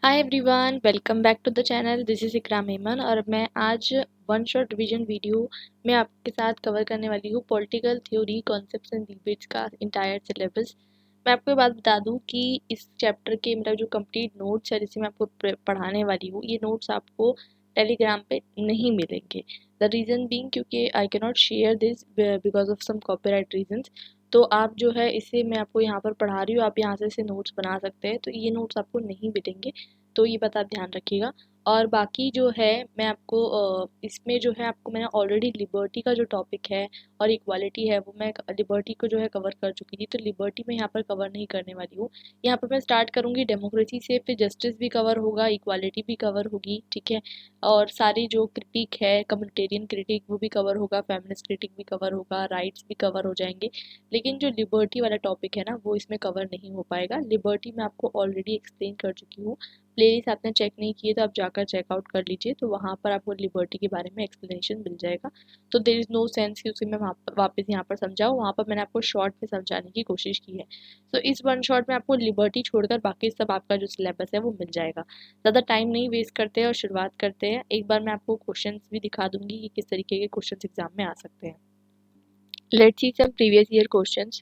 Hi everyone, welcome back to the channel. This is Ikram हेमन और मैं आज वन शॉट रिवीजन वीडियो में आपके साथ कवर करने वाली हूँ political theory concepts and debates का इंटायर सिलेबस। मैं आपको ये बात बता दूँ कि इस चैप्टर के मतलब जो कंप्लीट नोट्स है जिसे मैं आपको पढ़ाने वाली हूँ, ये नोट्स आपको टेलीग्राम पे नहीं मिलेंगे। द रीज़न बीइंग क्योंकि I can not share this because of some copyright reasons. तो आप जो है इसे मैं आपको यहाँ पर पढ़ा रही हूँ, आप यहाँ से इसे नोट्स बना सकते हैं, तो ये नोट्स आपको नहीं मिलेंगे। तो ये बात आप ध्यान रखिएगा। और बाकी जो है मैं आपको इसमें जो है आपको मैंने ऑलरेडी लिबर्टी का जो टॉपिक है और इक्वालिटी है वो मैं लिबर्टी को जो है कवर कर चुकी थी, तो लिबर्टी में यहाँ पर कवर नहीं करने वाली हूँ। यहाँ पर मैं स्टार्ट करूँगी डेमोक्रेसी से, फिर जस्टिस भी कवर होगा, इक्वालिटी भी कवर होगी, ठीक है। और सारी जो क्रिटिक है, कम्युनिटेरियन क्रिटिक वो भी कवर होगा, फेमिनिस्ट क्रिटिक भी कवर होगा, राइट्स भी कवर हो जाएंगे। लेकिन जो लिबर्टी वाला टॉपिक है ना वो इसमें कवर नहीं हो पाएगा। लिबर्टी मैं आपको ऑलरेडी एक्सप्लेन कर चुकी हूँ। प्लेलिस्ट आपने चेक नहीं की है तो आप जाकर चेकआउट कर लीजिए, तो वहाँ पर आपको लिबर्टी के बारे में एक्सप्लेनेशन मिल जाएगा। तो देर इज़ नो सेंस कि उसे मैं वापस यहाँ पर समझाऊँ, वहाँ पर मैंने आपको शॉर्ट में समझाने की कोशिश की है। तो इस वन शॉट में आपको लिबर्टी छोड़कर बाकी सब आपका जो सिलेबस है वो मिल जाएगा। ज़्यादा टाइम नहीं वेस्ट करते हैं और शुरुआत करते हैं। एक बार मैं आपको क्वेश्चन भी दिखा दूंगी कि किस तरीके के क्वेश्चन एग्जाम में आ सकते हैं। Let's see some previous year questions.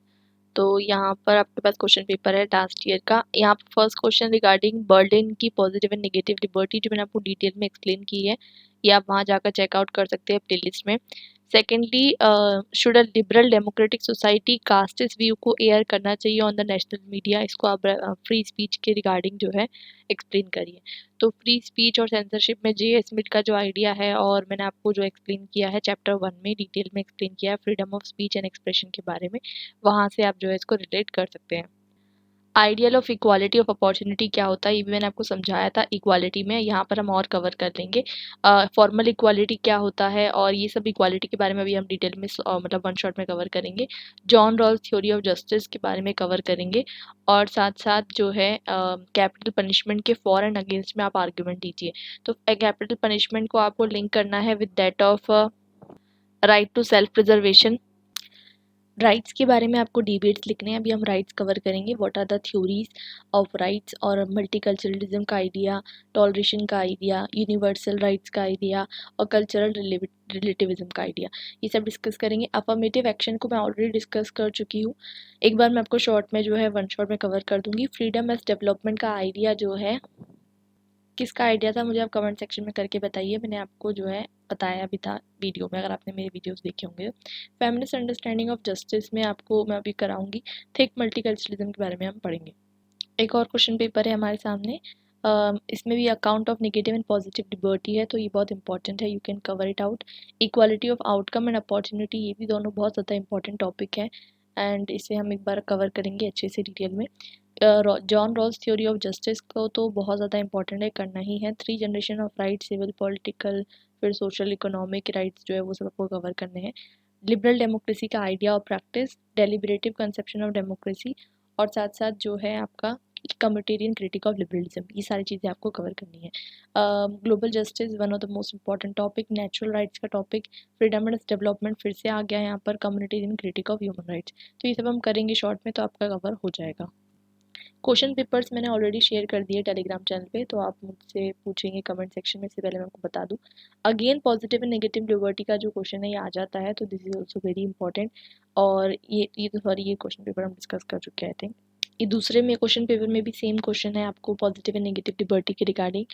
तो यहाँ पर आपके पास क्वेश्चन पेपर है लास्ट ईयर का। यहाँ पर फर्स्ट क्वेश्चन रिगार्डिंग बर्लिन की पॉजिटिव एंड नेगेटिव लिबर्टी, जो मैंने आपको डिटेल में एक्सप्लेन की है, ये आप वहाँ जाकर चेकआउट कर सकते हैं प्लेलिस्ट में। Secondly, should a liberal democratic society cast इस व्यू को एयर करना चाहिए ऑन द नेशनल मीडिया, इसको आप फ्री स्पीच के रिगार्डिंग जो है एक्सप्लेन करिए। तो फ्री स्पीच और सेंसरशिप में जे स्मिथ का जो आइडिया है, और मैंने आपको जो एक्सप्लेन किया है चैप्टर 1 में डिटेल में एक्सप्लेन किया है freedom of speech and expression के बारे में, वहाँ से आप जो है इसको रिलेट कर सकते हैं। Ideal of equality of opportunity क्या होता है ये भी मैंने आपको समझाया था इक्वालिटी में, यहाँ पर हम और कवर कर लेंगे। फॉर्मल इक्वालिटी क्या होता है और ये सब इक्वालिटी के बारे में भी हम डिटेल में मतलब वन शॉट में कवर करेंगे। John Rawls theory of justice के बारे में कवर करेंगे। और साथ साथ जो है कैपिटल पनिशमेंट के फॉर एंड अगेंस्ट में आप आर्ग्यूमेंट दीजिए। तो कैपिटल पनिशमेंट को आपको लिंक करना है with that of right to self preservation. Rights के बारे में आपको डिबेट्स लिखने हैं, अभी हम राइट्स कवर करेंगे। What are the theories of rights, और मल्टीकल्चरलिज्म का आइडिया, टॉलरेशन का आइडिया, यूनिवर्सल राइट्स का आइडिया और कल्चरल रिलेटिविज्म का आइडिया, ये सब डिस्कस करेंगे। अफर्मेटिव एक्शन को मैं ऑलरेडी डिस्कस कर चुकी हूँ, एक बार मैं आपको शॉर्ट में जो है वन शॉट में कवर कर दूंगी। फ्रीडम एज डेवलपमेंट का आइडिया जो है, किसका आइडिया था मुझे आप कमेंट सेक्शन में करके बताइए, मैंने आपको जो है बताया भी था वीडियो में, अगर आपने मेरे वीडियोस देखे होंगे। फेमिनिस्ट अंडरस्टैंडिंग ऑफ जस्टिस में आपको मैं अभी कराऊंगी। थिक मल्टीकल्चरलिज्म के बारे में हम पढ़ेंगे। एक और क्वेश्चन पेपर है हमारे सामने, इसमें भी account of negative and positive liberty है, तो ये बहुत इंपॉर्टेंट है, you can cover it out. Equality of outcome and opportunity, ये भी दोनों बहुत ज़्यादा इंपॉर्टेंट टॉपिक है, एंड इसे हम एक बार कवर करेंगे अच्छे से डिटेल में। John Rawls theory of justice को तो बहुत ज़्यादा इंपॉर्टेंट है, करना ही है। 3 generation of right, civil, political, फिर सोशल इकोनॉमिक राइट्स जो है वो सब आपको कवर करने हैं। लिबरल डेमोक्रेसी का आइडिया और practice, deliberative conception of democracy, और साथ साथ जो है आपका कम्युनिटेरियन क्रिटिक ऑफ लिबरलिज्म, ये सारी चीज़ें आपको कवर करनी है। Global justice one of the most important topic, natural rights का टॉपिक, फ्रीडम एंड डेवलपमेंट फिर से आ गया यहाँ पर, communitarian critic of human rights, तो ये सब हम करेंगे शॉर्ट में, तो आपका कवर हो जाएगा। क्वेश्चन पेपर्स मैंने ऑलरेडी शेयर कर दिए टेलीग्राम चैनल पे, तो आप मुझसे पूछेंगे कमेंट सेक्शन में, इससे पहले मैं आपको बता दूं। Again positive and negative liberty का जो क्वेश्चन है ये आ जाता है, तो this is also very important. और ये तो सॉरी, ये क्वेश्चन पेपर हम डिस्कस कर चुके हैं आई थिंक। ये दूसरे में क्वेश्चन पेपर में भी सेम क्वेश्चन है आपको पॉजिटिव एंड नेगेटिव लिबर्टी के रिगार्डिंग।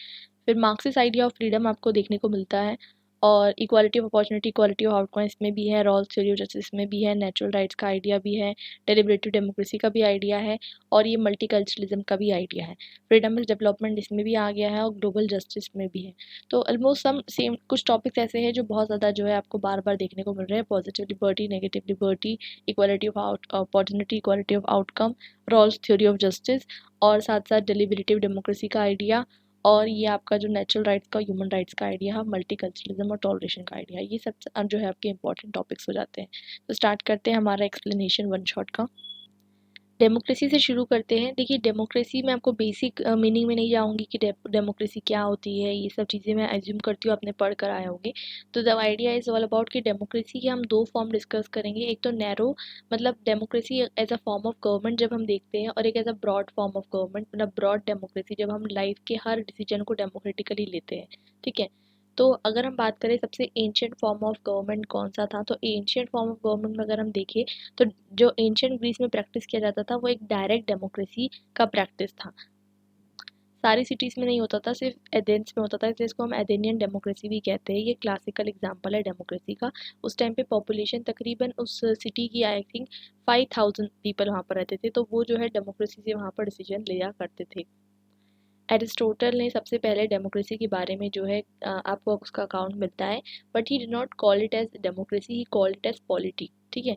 फिर मार्क्सिस्ट आइडिया ऑफ फ्रीडम आपको देखने को मिलता है, और equality of opportunity, equality of outcome इसमें भी है, रॉल्स थ्योरी ऑफ जस्टिस में भी है, नेचुरल राइट्स का आइडिया भी है, डेलिबरेटिव डेमोक्रेसी का भी आइडिया है, और ये मल्टीकल्चरलिज्म का भी आइडिया है। फ्रीडम इज डेवलपमेंट इसमें भी आ गया है, और ग्लोबल जस्टिस में भी है। तो ऑलमोस्ट सम सेम कुछ टॉपिक्स ऐसे हैं जो बहुत ज़्यादा जो है आपको बार बार देखने को मिल रहे हैं, positive liberty, negative liberty, equality of opportunity, equality of outcome, Rawls theory of justice, और साथ साथ डेलिबरेटिव डेमोक्रेसी का आइडिया, और ये आपका जो नेचुरल राइट्स का, ह्यूमन राइट्स का आइडिया है, मल्टीकल्चरलिज्म और टॉलरेशन का आइडिया, ये सब जो है आपके इंपॉर्टेंट टॉपिक्स हो जाते हैं। तो स्टार्ट करते हैं हमारा एक्सप्लेनेशन वन शॉट का। डेमोक्रेसी से शुरू करते हैं। देखिए डेमोक्रेसी में आपको बेसिक मीनिंग में नहीं जाऊँगी कि डेमोक्रेसी क्या होती है, ये सब चीज़ें मैं एज्यूम करती हूँ आपने पढ़ कर आए होंगे। तो the idea is all about कि डेमोक्रेसी के हम 2 फॉर्म डिस्कस करेंगे। एक तो नैरो मतलब democracy as a form of government जब हम देखते हैं, और एक as a broad form of government मतलब ब्रॉड डेमोक्रेसी जब हम लाइफ के हर डिसीजन को डेमोक्रेटिकली लेते हैं। ठीक है? तो अगर हम बात करें सबसे एंशिएंट फॉर्म ऑफ गवर्नमेंट कौन-सा था, तो एंशिएंट फॉर्म ऑफ गवर्नमेंट में अगर हम देखें तो जो एंशिएंट ग्रीस में प्रैक्टिस किया जाता था वो एक डायरेक्ट डेमोक्रेसी का प्रैक्टिस था। सारी सिटीज़ में नहीं होता था, सिर्फ एथेंस में होता था, जिसको हम एथेनियन डेमोक्रेसी भी कहते हैं। ये क्लासिकल एग्जांपल है डेमोक्रेसी का। उस टाइम पे पॉपुलेशन तकरीबन उस सिटी की आई थिंक 5000 पीपल वहाँ पर रहते थे, तो वो जो है डेमोक्रेसी से वहाँ पर डिसीजन लिया करते थे। एरिस्टोटल ने सबसे पहले डेमोक्रेसी के बारे में जो है आपको उसका अकाउंट मिलता है, but he did not call it as democracy, he call it as polity. ठीक है?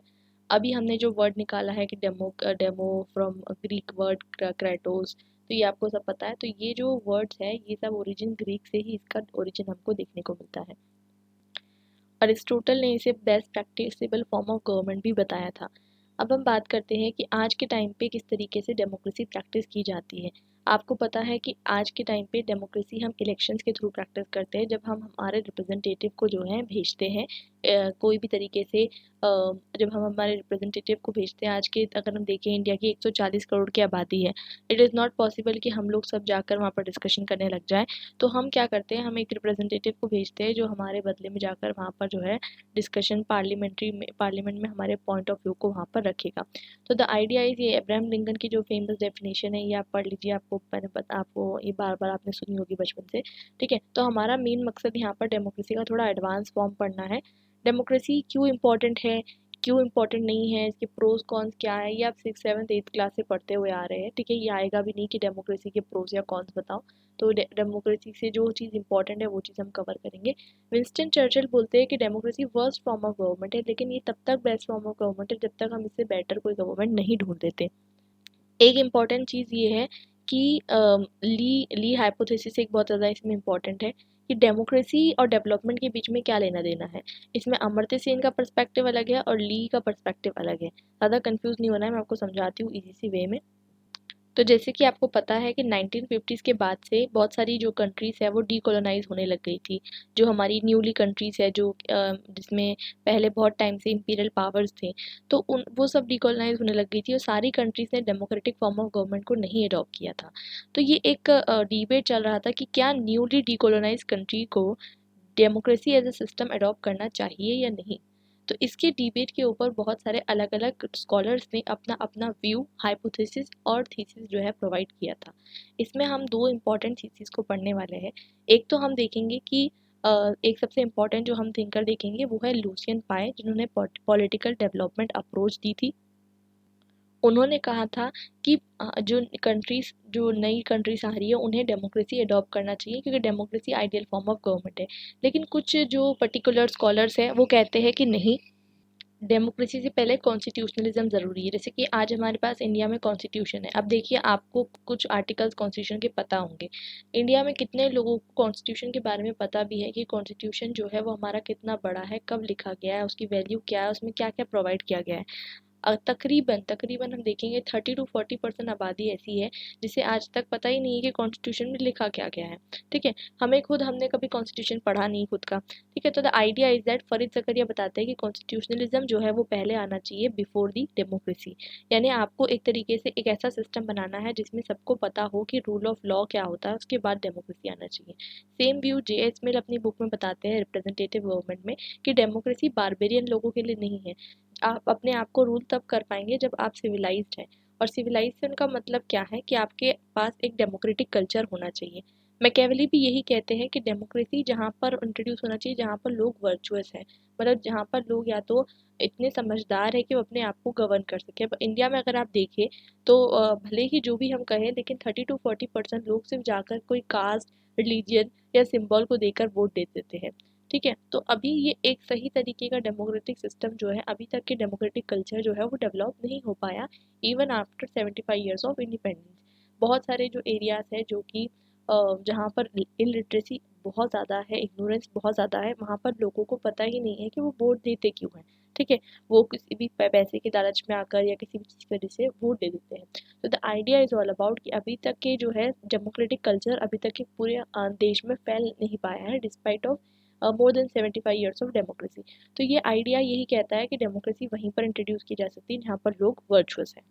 अभी हमने जो वर्ड निकाला है कि demo from Greek word kratos, तो ये आपको सब पता है। तो ये जो वर्ड्स है ये सब ओरिजिन ग्रीक से ही इसका ओरिजिन हमको देखने को मिलता है। अरिस्टोटल ने इसे best practicable form of government भी बताया था। अब हम बात करते हैं कि आज के टाइम पे किस तरीके से डेमोक्रेसी प्रैक्टिस की जाती है। आपको पता है कि आज के टाइम पे डेमोक्रेसी हम इलेक्शंस के थ्रू प्रैक्टिस करते हैं, जब हम हमारे रिप्रेजेंटेटिव को जो है भेजते हैं कोई भी तरीके से। जब हम हमारे रिप्रेजेंटेटिव को भेजते हैं, आज के अगर हम देखें इंडिया की 140 करोड़ की आबादी है, इट इज़ नॉट पॉसिबल कि हम लोग सब जाकर वहाँ पर डिस्कशन करने लग जाएं। तो हम क्या करते हैं, हम एक रिप्रेजेंटेटिव को भेजते हैं जो हमारे बदले में जाकर वहाँ पर जो है डिस्कशन पार्लियामेंट में हमारे पॉइंट ऑफ व्यू को वहाँ पर रखेगा। तो द आइडिया इज़ ये अब्राहम लिंकन की जो फेमस डेफिनेशन है ये आप पढ़ लीजिए, आपको मैंने पता आपको ये बार बार आपने सुनी होगी बचपन से। ठीक है? तो हमारा मेन मकसद यहाँ पर डेमोक्रेसी का थोड़ा एडवांस फॉर्म पढ़ना है। डेमोक्रेसी क्यों इम्पोर्टेंट है, क्यों इम्पोर्टेंट नहीं है, इसके प्रोज कॉन्स क्या है, ये आप 6th 7th 8th क्लास से पढ़ते हुए आ रहे हैं। ठीक है? ये आएगा भी नहीं कि डेमोक्रेसी के प्रोज या कॉन्स बताओ। तो डेमोक्रेसी से जो चीज़ इंपॉर्टेंट है वो चीज़ हम कवर करेंगे। विंस्टन चर्चिल बोलते हैं कि democracy worst form of government है, लेकिन ये तब तक बेस्ट फॉर्म ऑफ गवर्नमेंट है जब तक हम इससे बेटर कोई गवर्नमेंट नहीं ढूंढ देते। एक इम्पॉर्टेंट चीज़ ये है कि ली ली हाइपोथेसिस एक बहुत ज़्यादा इसमें इम्पॉर्टेंट है कि डेमोक्रेसी और डेवलपमेंट के बीच में क्या लेना देना है। इसमें अमर्त्य सेन का पर्सपेक्टिव अलग है और ली का पर्सपेक्टिव अलग है। ज़्यादा कंफ्यूज नहीं होना है, मैं आपको समझाती हूँ इजी सी वे में। तो जैसे कि आपको पता है कि 1950s के बाद से बहुत सारी जो कंट्रीज़ है वो डीकोलोनाइज होने लग गई थी। जो हमारी न्यूली कंट्रीज़ है जो जिसमें पहले बहुत टाइम से इंपीरियल पावर्स थे, तो उन वो सब डीकोलोनाइज होने लग गई थी और सारी कंट्रीज़ ने डेमोक्रेटिक फॉर्म ऑफ गवर्नमेंट को नहीं अडॉप्ट किया था। तो ये एक डिबेट चल रहा था कि क्या न्यूली डीकोलोनाइज कंट्री को democracy as a system adopt करना चाहिए या नहीं। तो इसके डिबेट के ऊपर बहुत सारे अलग अलग स्कॉलर्स ने अपना अपना व्यू, हाइपोथेसिस और थीसिस जो है प्रोवाइड किया था। इसमें हम दो इम्पॉर्टेंट थीसिस को पढ़ने वाले हैं। एक तो हम देखेंगे कि एक सबसे इम्पॉर्टेंट जो हम थिंकर देखेंगे वो है लूसियन पाए, जिन्होंने पॉलिटिकल डेवलपमेंट अप्रोच दी थी। उन्होंने कहा था कि जो नई कंट्रीज आ रही है उन्हें डेमोक्रेसी अडॉप्ट करना चाहिए, क्योंकि democracy ideal form of government है। लेकिन कुछ जो पर्टिकुलर स्कॉलर्स हैं वो कहते हैं कि नहीं, डेमोक्रेसी से पहले कॉन्स्टिट्यूशनलिज्म ज़रूरी है। जैसे कि आज हमारे पास इंडिया में कॉन्स्टिट्यूशन है। अब देखिए आपको कुछ आर्टिकल्स कॉन्स्टिट्यूशन के पता होंगे। इंडिया में कितने लोगों को कॉन्स्टिट्यूशन के बारे में पता भी है कि कॉन्स्टिट्यूशन जो है वो हमारा कितना बड़ा है, कब लिखा गया है, उसकी वैल्यू क्या है, उसमें क्या क्या प्रोवाइड किया गया है। तकरीबन तकरीबन हम देखेंगे 30 to 40% आबादी ऐसी है जिसे आज तक पता ही नहीं है कि कॉन्स्टिट्यूशन में लिखा क्या गया है। ठीक है? हमने कभी कॉन्स्टिट्यूशन पढ़ा नहीं खुद का। ठीक है? तो the idea is that Farid Zakaria बताते हैं कि कॉन्स्टिट्यूशनलिज्म जो है वो पहले आना चाहिए बिफोर दी डेमोक्रेसी। यानी आपको एक तरीके से एक ऐसा सिस्टम बनाना है जिसमें सबको पता हो कि रूल ऑफ लॉ क्या होता है, उसके बाद डेमोक्रेसी आना चाहिए। Same view JH. मिल अपनी बुक में बताते हैं रिप्रेजेंटेटिव गवर्नमेंट में कि डेमोक्रेसी बारबेरियन लोगों के लिए नहीं है। आप अपने आप को रूल तब कर पाएंगे जब आप सिविलाइज्ड हैं। और सिविलाइजेशन का मतलब क्या है कि आपके पास एक डेमोक्रेटिक कल्चर होना चाहिए। मैकियावेली भी यही कहते हैं कि डेमोक्रेसी जहाँ पर इंट्रोड्यूस होना चाहिए जहाँ पर लोग वर्चुअस हैं, मतलब जहाँ पर लोग या तो इतने समझदार है कि वो अपने आप को गवर्न कर सके। अब इंडिया में अगर आप देखें तो भले ही जो भी हम कहें, लेकिन 30 to 40% लोग सिर्फ जाकर कोई कास्ट, रिलीजियन या सिंबल को देकर वोट दे देते हैं। ठीक है? तो अभी ये एक सही तरीके का डेमोक्रेटिक सिस्टम जो है, अभी तक के डेमोक्रेटिक कल्चर जो है वो डेवलप नहीं हो पाया even after 75 years of independence. बहुत सारे जो एरियाज है जो कि जहाँ पर इलिटरेसी बहुत ज़्यादा है, इग्नोरेंस बहुत ज़्यादा है, वहाँ पर लोगों को पता ही नहीं है कि वो वोट देते क्यों हैं। ठीक है, वो किसी भी पैसे के लालच में आकर या किसी भी चीज़ की वजह से वोट दे देते हैं। तो the idea is all about कि अभी तक के जो है डेमोक्रेटिक कल्चर अभी तक के पूरे देश में फैल नहीं पाया है despite of more than 75 years of democracy. तो ये आइडिया यही कहता है कि डेमोक्रेसी वहीं पर इंट्रोड्यूस की जा सकती है जहाँ पर लोग वर्चुअस हैं।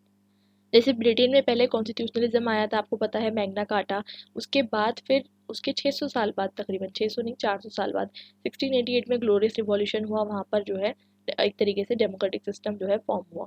जैसे ब्रिटेन में पहले कॉन्स्टिट्यूशनलिज्म आया था, आपको पता है, मैग्ना कार्टा। उसके बाद फिर उसके 600 साल बाद, तकरीबन 600 नहीं 400 साल बाद 1688 में ग्लोरियस रिवॉल्यूशन हुआ, वहाँ पर जो है एक तरीके से डेमोक्रेटिक सिस्टम जो है फॉर्म हुआ।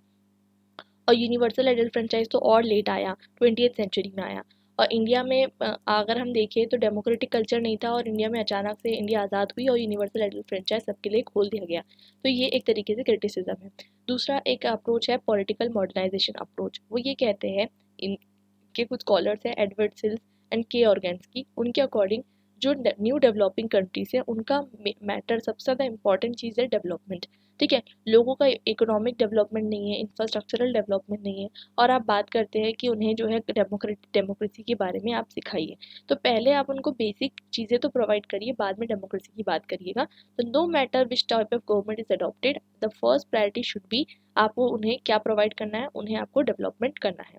और यूनिवर्सल एडल्ट फ्रेंचाइज तो और लेट आया, 20th सेंचुरी में आया। और इंडिया में अगर हम देखें तो डेमोक्रेटिक कल्चर नहीं था और इंडिया में अचानक से इंडिया आज़ाद हुई और यूनिवर्सल एडल्ट फ्रेंचाइज सबके लिए खोल दिया गया। तो ये एक तरीके से क्रिटिसिज्म है। दूसरा एक अप्रोच है पॉलिटिकल मॉडर्नाइजेशन अप्रोच। वो ये कहते हैं, इनके कुछ स्कॉलर्स हैं, एडवर्ड सिल्स एंड के ऑर्गेन्सकी, उनके अकॉर्डिंग जो न्यू डेवलपिंग कंट्रीज है उनका मैटर सबसे ज़्यादा इंपॉर्टेंट चीज़ है डेवलपमेंट। ठीक है, लोगों का इकोनॉमिक डेवलपमेंट नहीं है, इंफ्रास्ट्रक्चरल डेवलपमेंट नहीं है, और आप बात करते हैं कि उन्हें जो है डेमोक्रेसी के बारे में आप सिखाइए। तो पहले आप उनको बेसिक चीज़ें तो प्रोवाइड करिए, बाद में डेमोक्रेसी की बात करिएगा। तो no matter which type of government is adopted, the first priority should be, आपको उन्हें क्या प्रोवाइड करना है, उन्हें आपको डेवलपमेंट करना है।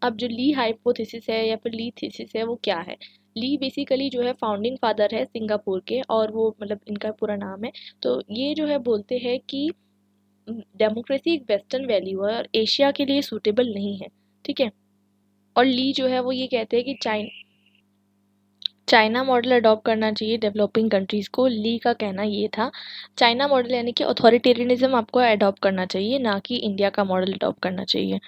अब जो ली हाइपोथेसिस है या फिर ली थीसिस है वो क्या है? ली बेसिकली जो है फाउंडिंग फादर है सिंगापुर के, और वो मतलब इनका पूरा नाम है। तो ये जो है बोलते हैं कि डेमोक्रेसी एक वेस्टर्न वैल्यू है और एशिया के लिए सूटेबल नहीं है। ठीक है, और ली जो है वो ये कहते हैं कि चाइना मॉडल अडॉप्ट करना चाहिए डेवलपिंग कंट्रीज़ को। ली का कहना ये था, चाइना मॉडल यानी कि ऑथोरिटेरियनिज्म आपको अडॉप्ट करना चाहिए, ना कि इंडिया का मॉडल अडॉप्ट करना चाहिए।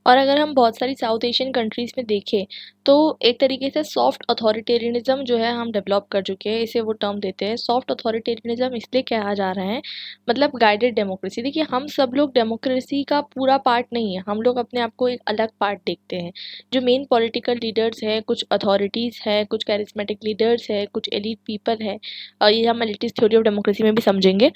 और अगर हम बहुत सारी साउथ एशियन कंट्रीज़ में देखें तो एक तरीके से सॉफ्ट अथॉरिटेरियनिज्म जो है हम डेवलप कर चुके हैं, इसे वो टर्म देते हैं। सॉफ्ट अथॉरिटेरियनिज्म इसलिए कहा जा रहा है, मतलब गाइडेड डेमोक्रेसी। देखिए, हम सब लोग डेमोक्रेसी का पूरा पार्ट नहीं है, हम लोग अपने आप को एक अलग पार्ट देखते हैं। जो मेन पॉलिटिकल लीडर्स हैं, कुछ अथॉरिटीज़ हैं, कुछ कैरिस्मेटिक लीडर्स हैं, कुछ एलीट पीपल है, और ये हम एलिटिस्ट थ्योरी ऑफ डेमोक्रेसी में भी समझेंगे।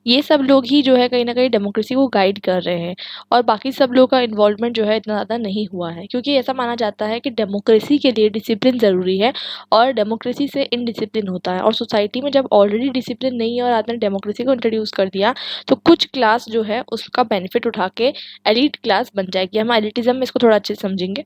ये सब लोग ही जो है कहीं न कहीं डेमोक्रेसी को गाइड कर रहे हैं, और बाकी सब लोगों का इन्वॉल्वमेंट जो है इतना ज़्यादा नहीं हुआ है, क्योंकि ऐसा माना जाता है कि डेमोक्रेसी के लिए डिसिप्लिन ज़रूरी है, और डेमोक्रेसी से इनडिसिप्लिन होता है। और सोसाइटी में जब ऑलरेडी डिसिप्लिन नहीं है और आपने डेमोक्रेसी को इंट्रोड्यूस कर दिया, तो कुछ क्लास जो है उसका बेनिफिट उठा के एलीट क्लास बन जाएगी। हम एलिटिज़्म में इसको थोड़ा अच्छे से समझेंगे।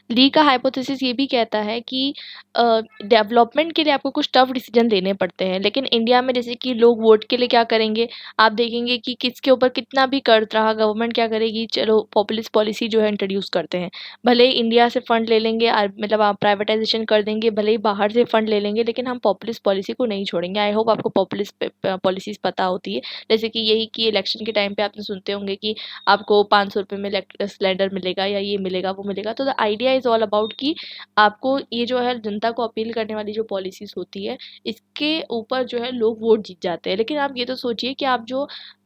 ली का हाइपोथेसिस ये भी कहता है कि डेवलपमेंट के लिए आपको कुछ टफ डिसीजन लेने पड़ते हैं, लेकिन इंडिया में जैसे कि लोग वोट के लिए क्या करेंगे, आप देखेंगे कि किसके ऊपर कितना भी कर्ज रहा, गवर्नमेंट क्या करेगी, चलो पॉपुलिस्ट पॉलिसी जो है इंट्रोड्यूस करते हैं। भले ही इंडिया से फंड ले लेंगे, मतलब आप प्राइवेटाइजेशन कर देंगे, भले ही बाहर से फंड ले लेंगे, लेकिन हम पॉपुलिस्ट पॉलिसी को नहीं छोड़ेंगे। आई होप आपको पॉपुलिस्ट पॉलिसीज़ पता होती है, जैसे कि यही कि इलेक्शन के टाइम पे आपने सुनते होंगे कि आपको 500 रुपये में सिलेंडर मिलेगा, या ये मिलेगा, वो मिलेगा। तो the idea is all about कि आपको ये जो है जनता को अपील करने वाली जो पॉलिसीज़ होती है, इसके ऊपर जो है लोग वोट जीत जाते हैं। लेकिन आप ये तो सोचिए कि आप जो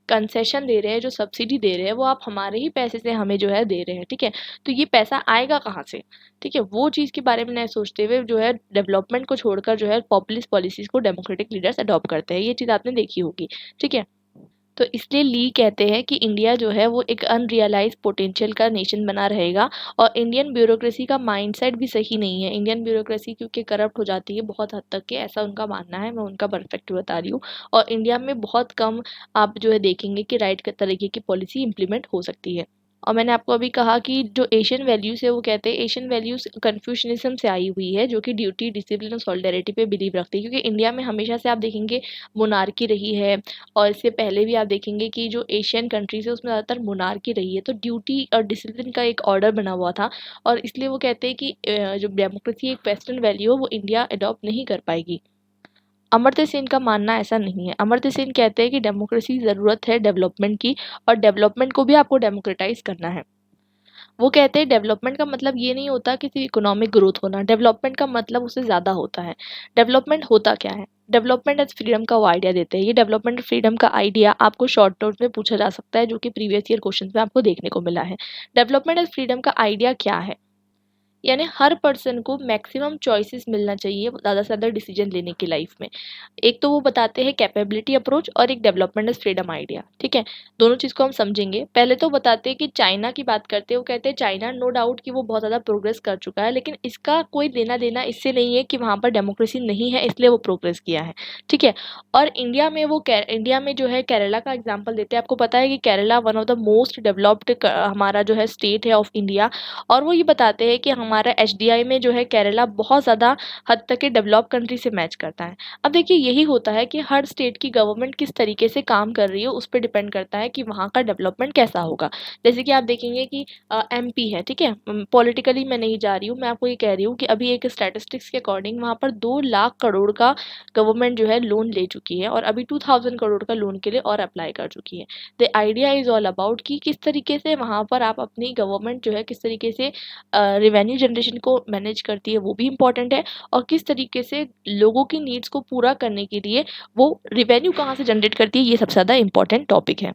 कंसेशन दे रहे हैं, जो सब्सिडी दे रहे हैं, वो आप हमारे ही पैसे से हमें जो है दे रहे हैं। ठीक है, तो ये पैसा आएगा कहाँ से? ठीक है, वो चीज़ के बारे में नहीं सोचते हुए जो है डेवलपमेंट को छोड़कर जो है पॉपुलिस्ट पॉलिसीज़ को डेमोक्रेटिक लीडर्स अडॉप्ट करते हैं। ये चीज़ आपने देखी होगी। ठीक है, तो इसलिए ली कहते हैं कि इंडिया जो है वो एक अनरियलाइज पोटेंशियल का नेशन बना रहेगा, और इंडियन ब्यूरोक्रेसी का माइंडसेट भी सही नहीं है। इंडियन ब्यूरोक्रेसी क्योंकि करप्ट हो जाती है बहुत हद तक के, ऐसा उनका मानना है, मैं उनका परफेक्ट बता रही हूँ। और इंडिया में बहुत कम आप जो है देखेंगे कि राइट तरीके की पॉलिसी इंप्लीमेंट हो सकती है। और मैंने आपको अभी कहा कि जो एशियन वैल्यूज़ है वो कहते हैं एशियन वैल्यूज़ कन्फ्यूशनिज्म से आई हुई है, जो कि ड्यूटी, डिसिप्लिन और सॉलिडेरिटी पे बिलीव रखती है, क्योंकि इंडिया में हमेशा से आप देखेंगे मोनार्की रही है, और इससे पहले भी आप देखेंगे कि जो एशियन कंट्रीज़ है उसमें ज़्यादातर मोनार्की रही है। तो ड्यूटी और डिसिप्लिन का एक ऑर्डर बना हुआ था, और इसलिए वो कहते हैं कि जो डेमोक्रेसी एक वेस्टर्न वैल्यू है वो इंडिया अडॉप्ट नहीं कर पाएगी। अमर्त्य सेन का मानना ऐसा नहीं है। अमर्त्य सेन कहते हैं कि डेमोक्रेसी ज़रूरत है डेवलपमेंट की, और डेवलपमेंट को भी आपको डेमोक्रेटाइज़ करना है। वो कहते हैं डेवलपमेंट का मतलब ये नहीं होता कि सिर्फ इकोनॉमिक ग्रोथ होना, डेवलपमेंट का मतलब उससे ज़्यादा होता है। डेवलपमेंट होता क्या है? डेवलपमेंट एज फ्रीडम का वो आइडिया देते हैं। ये डेवलपमेंट फ्रीडम का आइडिया आपको शॉर्ट नोट में पूछा जा सकता है, जो कि प्रीवियस ईयर क्वेश्चन में आपको देखने को मिला है। डेवलपमेंट एज फ्रीडम का आइडिया क्या है? यानी हर पर्सन को मैक्सिमम चॉइसेस मिलना चाहिए ज़्यादा से ज़्यादा डिसीजन लेने की लाइफ में। एक तो वो बताते हैं कैपेबिलिटी अप्रोच और एक डेवलपमेंट इज फ्रीडम आइडिया, ठीक है। दोनों चीज़ को हम समझेंगे। पहले तो बताते हैं कि चाइना की बात करते हैं, वो कहते हैं चाइना नो डाउट कि वो बहुत ज़्यादा प्रोग्रेस कर चुका है, लेकिन इसका कोई लेना देना इससे नहीं है कि वहाँ पर डेमोक्रेसी नहीं है इसलिए वो प्रोग्रेस किया है, ठीक है। और इंडिया में जो है केरला का एग्जाम्पल देते हैं। आपको पता है कि Kerala one of the most developed हमारा जो है स्टेट है ऑफ इंडिया, और वो ये बताते हैं कि हमारा एचडीआई में जो है केरला बहुत ज़्यादा हद तक के डेवलप कंट्री से मैच करता है। अब देखिए यही होता है कि हर स्टेट की गवर्नमेंट किस तरीके से काम कर रही है उस पर डिपेंड करता है कि वहाँ का डेवलपमेंट कैसा होगा। जैसे कि आप देखेंगे कि एमपी है, ठीक है। पॉलिटिकली मैं नहीं जा रही हूँ, मैं आपको ये कह रही हूँ कि अभी एक स्टैटिस्टिक्स के अकॉर्डिंग वहाँ पर 2 लाख करोड़ का गवर्नमेंट जो है लोन ले चुकी है, और अभी 2000 करोड़ का लोन के लिए और अप्लाई कर चुकी है। The idea is all about कि किस तरीके से वहाँ पर आप अपनी गवर्नमेंट जो है किस तरीके से रेवेन्यू जनरेशन को मैनेज करती है, वो भी इम्पॉर्टेंट है। और किस तरीके से लोगों की नीड्स को पूरा करने के लिए वो रेवेन्यू कहाँ से जनरेट करती है, ये सबसे ज़्यादा इंपॉर्टेंट टॉपिक है।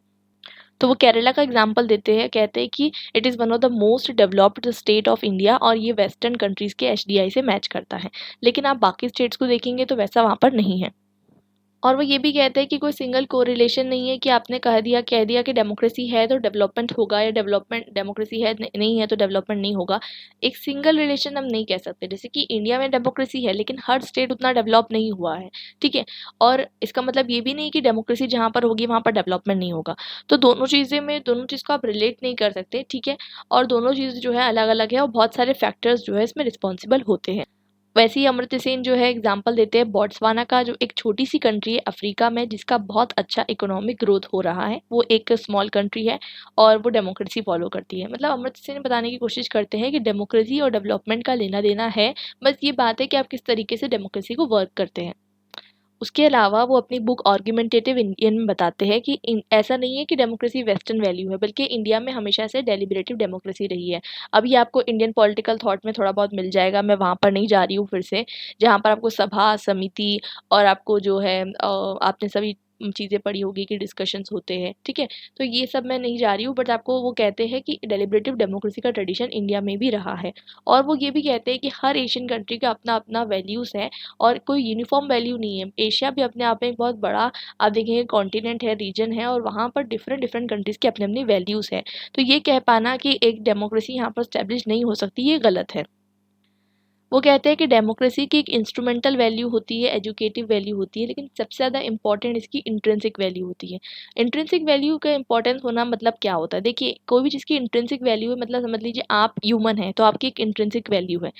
तो वो केरला का एग्जांपल देते हैं, कहते हैं कि it is one of the most developed state of India, और ये वेस्टर्न कंट्रीज़ के एचडीआई से मैच करता है। लेकिन आप बाकी स्टेट्स को देखेंगे तो वैसा वहाँ पर नहीं है। और वो ये भी कहते हैं कि कोई सिंगल कोरिलेशन नहीं है कि आपने कह दिया कि डेमोक्रेसी है तो डेवलपमेंट होगा, या डेवलपमेंट डेमोक्रेसी है नहीं है तो डेवलपमेंट नहीं होगा। एक सिंगल रिलेशन हम नहीं कह सकते। जैसे कि इंडिया में डेमोक्रेसी है लेकिन हर स्टेट उतना डेवलप नहीं हुआ है, ठीक है। और इसका मतलब ये भी नहीं कि डेमोक्रेसी जहाँ पर होगी वहाँ पर डेवलपमेंट नहीं होगा। तो दोनों चीज़ को आप रिलेट नहीं कर सकते, ठीक है। और दोनों चीज़ जो है अलग अलग है, और बहुत सारे फैक्टर्स जो है इसमें रिस्पॉन्सिबल होते हैं। वैसे ही अमर्त्य सेन जो है एग्जाम्पल देते हैं बोट्सवाना का, जो एक छोटी सी कंट्री है अफ्रीका में जिसका बहुत अच्छा इकोनॉमिक ग्रोथ हो रहा है। वो एक स्मॉल कंट्री है और वो डेमोक्रेसी फॉलो करती है। मतलब अमर्त्य सेन बताने की कोशिश करते हैं कि डेमोक्रेसी और डेवलपमेंट का लेना देना है, बस ये बात है कि आप किस तरीके से डेमोक्रेसी को वर्क करते हैं। उसके अलावा वो अपनी बुक आर्ग्यूमेंटेटिव इंडियन में बताते हैं कि ऐसा नहीं है कि डेमोक्रेसी वेस्टर्न वैल्यू है, बल्कि इंडिया में हमेशा से डेलिबरेटिव डेमोक्रेसी रही है। अभी आपको इंडियन पॉलिटिकल थॉट में थोड़ा बहुत मिल जाएगा, मैं वहाँ पर नहीं जा रही हूँ फिर से, जहाँ पर आपको सभा समिति और आपको जो है आपने सभी चीज़ें पढ़ी होगी कि डिस्कशंस होते हैं, ठीक है। तो ये सब मैं नहीं जा रही हूँ, बट आपको वो कहते हैं कि डेलिबरेटिव डेमोक्रेसी का ट्रेडिशन इंडिया में भी रहा है। और वो ये भी कहते हैं कि हर एशियन कंट्री का अपना अपना वैल्यूज़ है, और कोई यूनिफॉर्म वैल्यू नहीं है। एशिया भी अपने आप में एक बहुत बड़ा आप देखेंगे कॉन्टिनेंट है, रीजन है, और वहाँ पर डिफरेंट डिफरेंट कंट्रीज़ की अपनी अपनी वैल्यूज़ है। तो ये कह पाना कि एक डेमोक्रेसी यहाँ पर स्टैब्लिश नहीं हो सकती, ये गलत है। वो कहते हैं कि डेमोक्रेसी की एक इंस्ट्रूमेंटल वैल्यू होती है, एजुकेटिव वैल्यू होती है, लेकिन सबसे ज़्यादा इंपॉर्टेंट इसकी इंट्रिंसिक वैल्यू होती है। इंट्रिंसिक वैल्यू का इंपॉर्टेंस होना मतलब क्या होता है? देखिए, कोई भी चीज़ की इंट्रिंसिक वैल्यू है, मतलब समझ लीजिए आप ह्यूमन हैं, तो आपकी एक इंट्रिंसिक वैल्यू है।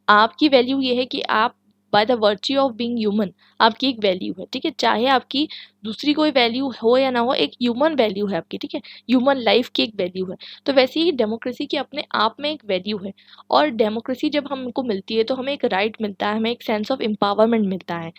आपकी वैल्यू ये है कि आप by the virtue of being human, आपकी एक वैल्यू है, ठीक है? चाहे आपकी दूसरी कोई वैल्यू हो या ना हो, एक ह्यूमन वैल्यू है आपकी, ठीक है? ह्यूमन लाइफ की एक वैल्यू है। तो वैसे ही डेमोक्रेसी की अपने आप में एक वैल्यू है। और डेमोक्रेसी जब हमको मिलती है तो हमें एक राइट मिलता है, हमें एक सेंस ऑफ एम्पावरमेंट मिलता है।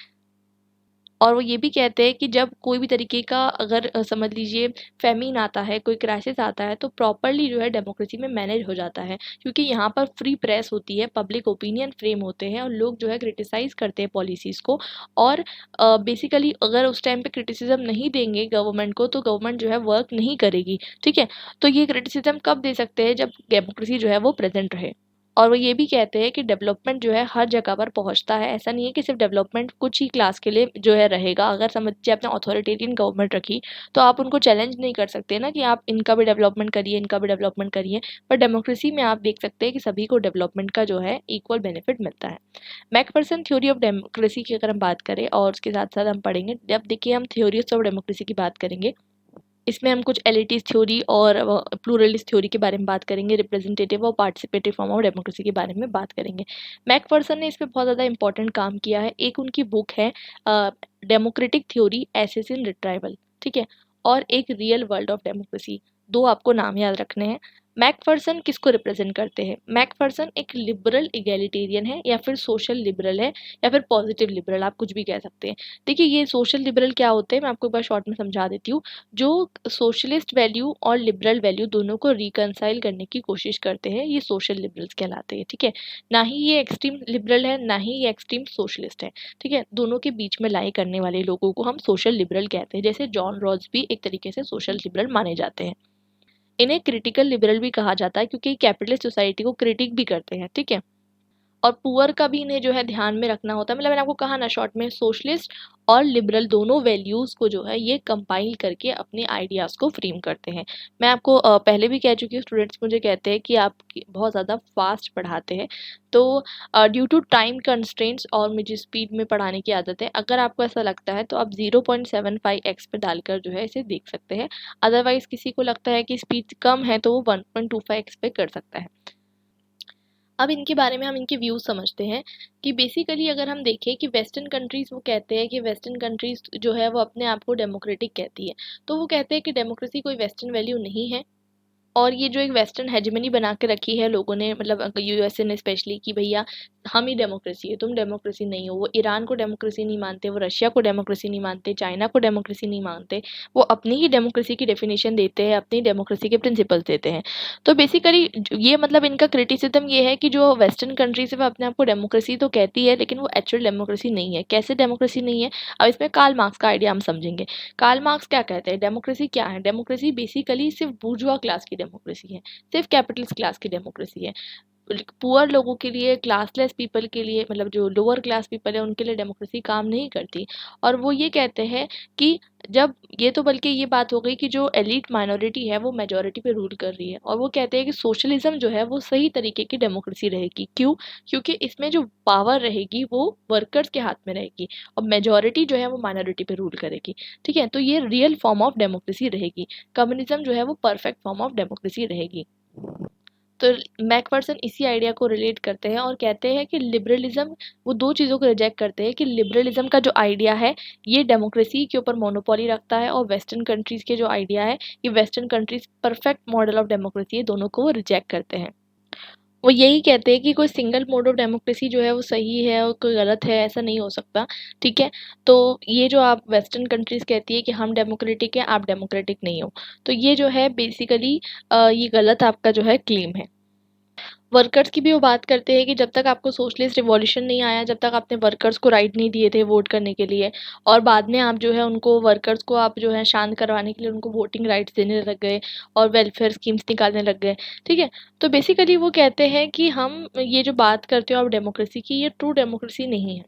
और वो ये भी कहते हैं कि जब कोई भी तरीके का अगर समझ लीजिए फेमिन आता है, कोई क्राइसिस आता है, तो प्रॉपर्ली जो है डेमोक्रेसी में मैनेज हो जाता है, क्योंकि यहाँ पर फ्री प्रेस होती है, पब्लिक ओपिनियन फ्रेम होते हैं, और लोग जो है क्रिटिसाइज़ करते हैं पॉलिसीज़ को। और बेसिकली अगर उस टाइम पे क्रिटिसिज्म नहीं देंगे गवर्नमेंट को, तो गवर्नमेंट जो है वर्क नहीं करेगी, ठीक है। तो ये क्रिटिसिज्म कब दे सकते हैं? जब डेमोक्रेसी जो है वो प्रेजेंट रहे। और वो ये भी कहते हैं कि डेवलपमेंट जो है हर जगह पर पहुंचता है। ऐसा नहीं है कि सिर्फ डेवलपमेंट कुछ ही क्लास के लिए जो है रहेगा। अगर समझिए आपने अथॉरिटेरियन गवर्नमेंट रखी, तो आप उनको चैलेंज नहीं कर सकते ना कि आप इनका भी डेवलपमेंट करिए, इनका भी डेवलपमेंट करिए। पर डेमोक्रेसी में आप देख सकते हैं कि सभी को डेवलपमेंट का जो है इक्वल बेनिफिट मिलता है। मैकफर्सन थ्योरी ऑफ डेमोक्रेसी की अगर हम बात करें, और उसके साथ साथ हम पढ़ेंगे, जब देखिए हम थ्योरीज ऑफ डेमोक्रेसी की बात करेंगे, इसमें हम कुछ एलिटिस्ट थ्योरी और प्लूरलिस्ट थ्योरी के बारे में बात करेंगे, रिप्रेजेंटेटिव और पार्टिसिपेटिव फॉर्म ऑफ डेमोक्रेसी के बारे में बात करेंगे। मैकफर्सन ने इस पे बहुत ज़्यादा इंपॉर्टेंट काम किया है। एक उनकी बुक है डेमोक्रेटिक थ्योरी एसेस इन रिट्राइवल, ठीक है। और एक रियल वर्ल्ड ऑफ डेमोक्रेसी, दो आपको नाम याद रखने हैं। मैकफर्सन किसको रिप्रेजेंट करते हैं? मैकफर्सन एक लिबरल इगैलिटेरियन है, या फिर सोशल लिबरल है, या फिर पॉजिटिव लिबरल, आप कुछ भी कह सकते हैं। देखिए ये सोशल लिबरल क्या होते हैं, मैं आपको एक बार शॉर्ट में समझा देती हूँ। जो सोशलिस्ट वैल्यू और लिबरल वैल्यू दोनों को रिकंसाइल करने की कोशिश करते हैं, ये सोशल लिबरल्स कहलाते हैं, ठीक है। ना ही ये एक्सट्रीम लिबरल है, ना ही ये एक्सट्रीम सोशलिस्ट है, ठीक है। दोनों के बीच में लाई करने वाले लोगों को हम सोशल लिबरल कहते हैं। जैसे जॉन रॉल्स भी एक तरीके से सोशल लिबरल माने जाते हैं। इन्हें क्रिटिकल लिबरल भी कहा जाता है, क्योंकि कैपिटलिस्ट सोसाइटी को क्रिटिक भी करते हैं, ठीक है। और पुअर का भी इन्हें जो है ध्यान में रखना होता है। मतलब मैंने आपको कहा ना शॉर्ट में, सोशलिस्ट और लिबरल दोनों वैल्यूज़ को जो है ये कंपाइल करके अपने आइडियाज़ को फ्रेम करते हैं। मैं आपको पहले भी कह चुकी हूँ, स्टूडेंट्स मुझे कहते हैं कि आप बहुत ज़्यादा फास्ट पढ़ाते हैं। तो ड्यू टू टाइम कंस्ट्रेंट्स और मुझे स्पीड में पढ़ाने की आदत है, अगर आपको ऐसा लगता है तो आप 0.75x पे डालकर जो है इसे देख सकते हैं। अदरवाइज़ किसी को लगता है कि स्पीड कम है तो वो 1.25x पे कर सकता है। अब इनके बारे में हम इनके व्यूज़ समझते हैं कि बेसिकली अगर हम देखें कि वेस्टर्न कंट्रीज़, वो कहते हैं कि वेस्टर्न कंट्रीज़ जो है वो अपने आप को डेमोक्रेटिक कहती है। तो वो कहते हैं कि डेमोक्रेसी कोई वेस्टर्न वैल्यू नहीं है, और ये जो एक वेस्टर्न हेजेमनी बना के रखी है लोगों ने, मतलब यूएसए ने स्पेशली, कि भैया हम ही डेमोक्रेसी है, तुम डेमोक्रेसी नहीं हो। वो ईरान को डेमोक्रेसी नहीं मानते, वो रशिया को डेमोक्रेसी नहीं मानते, चाइना को डेमोक्रेसी नहीं मानते। वो अपनी ही डेमोक्रेसी की डेफिनेशन देते हैं, अपनी डेमोक्रेसी के प्रिंसिपल्स देते हैं। तो बेसिकली ये मतलब इनका क्रिटिसिज्म ये है कि जो वेस्टर्न कंट्रीज है वो अपने आप को डेमोक्रेसी तो कहती है, लेकिन वो एक्चुअल डेमोक्रेसी नहीं है। कैसे डेमोक्रेसी नहीं है, अब इसमें कार्ल मार्क्स का आइडिया हम समझेंगे। कार्ल मार्क्स क्या कहते हैं, डेमोक्रेसी क्या है? डेमोक्रेसी बेसिकली सिर्फ बूर्जुआ क्लास की डेमोक्रेसी है, सिर्फ कैपिटलिस्ट क्लास की डेमोक्रेसी है। पुअर लोगों के लिए, क्लासलेस पीपल के लिए, मतलब जो लोअर क्लास पीपल है उनके लिए डेमोक्रेसी काम नहीं करती। और वो ये कहते हैं कि जब ये तो, बल्कि ये बात हो गई कि जो एलीट माइनॉरिटी है वो मेजॉरिटी पे रूल कर रही है, और वो कहते हैं कि सोशलिज्म जो है वो सही तरीके की डेमोक्रेसी रहेगी। क्यों? क्योंकि इसमें जो पावर रहेगी वो वर्कर्स के हाथ में रहेगी, और मेजॉरिटी जो है वो माइनॉरिटी पे रूल करेगी। ठीक है, तो ये रियल फॉर्म ऑफ डेमोक्रेसी रहेगी। कम्युनिज्म जो है वो परफेक्ट फॉर्म ऑफ डेमोक्रेसी रहेगी। तो मैकफर्सन इसी आइडिया को रिलेट करते हैं और कहते हैं कि लिबरलिज्म, वो दो चीज़ों को रिजेक्ट करते हैं कि लिबरलिज्म का जो आइडिया है ये डेमोक्रेसी के ऊपर मोनोपोली रखता है, और वेस्टर्न कंट्रीज़ के जो आइडिया है कि western countries perfect model of democracy है, दोनों को वो रिजेक्ट करते हैं। वो यही कहते हैं कि कोई सिंगल मोड ऑफ डेमोक्रेसी जो है वो सही है और कोई गलत है, ऐसा नहीं हो सकता। ठीक है, तो ये जो आप वेस्टर्न कंट्रीज़ कहती है कि हम डेमोक्रेटिक हैं, आप डेमोक्रेटिक नहीं हो, तो ये जो है बेसिकली ये गलत आपका जो है क्लेम है। वर्कर्स की भी वो बात करते हैं कि जब तक आपको सोशलिस्ट रिवॉल्यूशन नहीं आया, जब तक आपने वर्कर्स को राइट नहीं दिए थे वोट करने के लिए, और बाद में आप जो है उनको, वर्कर्स को आप जो है शांत करवाने के लिए उनको वोटिंग राइट्स देने लग गए और वेलफेयर स्कीम्स निकालने लग गए। ठीक है, तो बेसिकली वो कहते हैं कि हम ये जो बात करते हो आप डेमोक्रेसी की, ये ट्रू डेमोक्रेसी नहीं है।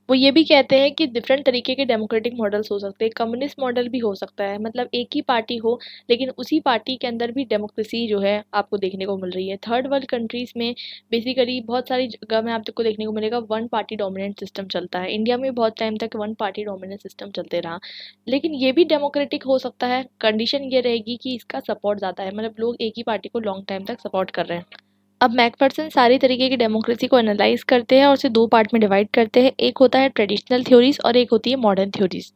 वो ये भी कहते हैं कि डिफरेंट तरीके के डेमोक्रेटिक मॉडल्स हो सकते हैं, कम्युनिस्ट मॉडल भी हो सकता है, मतलब एक ही पार्टी हो लेकिन उसी पार्टी के अंदर भी डेमोक्रेसी जो है आपको देखने को मिल रही है। थर्ड वर्ल्ड कंट्रीज़ में बेसिकली बहुत सारी जगह में आपको देखने को मिलेगा वन पार्टी डोमिनेंट सिस्टम चलता है। इंडिया में बहुत टाइम तक वन पार्टी डोमिनेंट सिस्टम चलते रहा, लेकिन ये भी डेमोक्रेटिक हो सकता है। कंडीशन ये रहेगी कि इसका सपोर्ट ज़्यादा है, मतलब लोग एक ही पार्टी को लॉन्ग टाइम तक सपोर्ट कर रहे हैं। अब मैकफर्सन सारी तरीके की डेमोक्रेसी को एनालाइज करते हैं और उसे दो पार्ट में डिवाइड करते हैं। एक होता है ट्रेडिशनल थ्योरीज और एक होती है मॉडर्न थ्योरीज।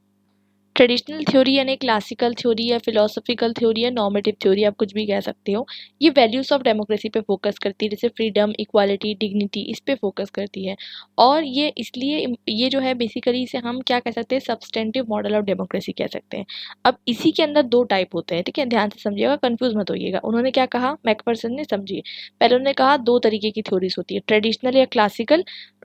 ट्रेडिशनल थ्योरी यानी क्लासिकल थ्योरी या फिलोसफिकल थ्योरी या नॉर्मेटिव थ्योरी, आप कुछ भी कह सकते हो, ये वैल्यूज़ ऑफ डेमोक्रेसी पे फोकस करती है, जैसे फ्रीडम, इक्वालिटी, डिग्निटी, इस पे फोकस करती है। और ये इसलिए ये जो है बेसिकली इसे हम क्या कह सकते हैं, सब्सटेंटिव मॉडल ऑफ डेमोक्रेसी कह सकते हैं। अब इसी के अंदर दो टाइप होते हैं, ठीक है, ध्यान से समझिएगा, कंफ्यूज मत होइएगा। उन्होंने क्या कहा मैकफर्सन ने, समझिए। पहले उन्होंने कहा दो तरीके की थ्योरीज होती है, ट्रेडिशनल या क्लासिकल,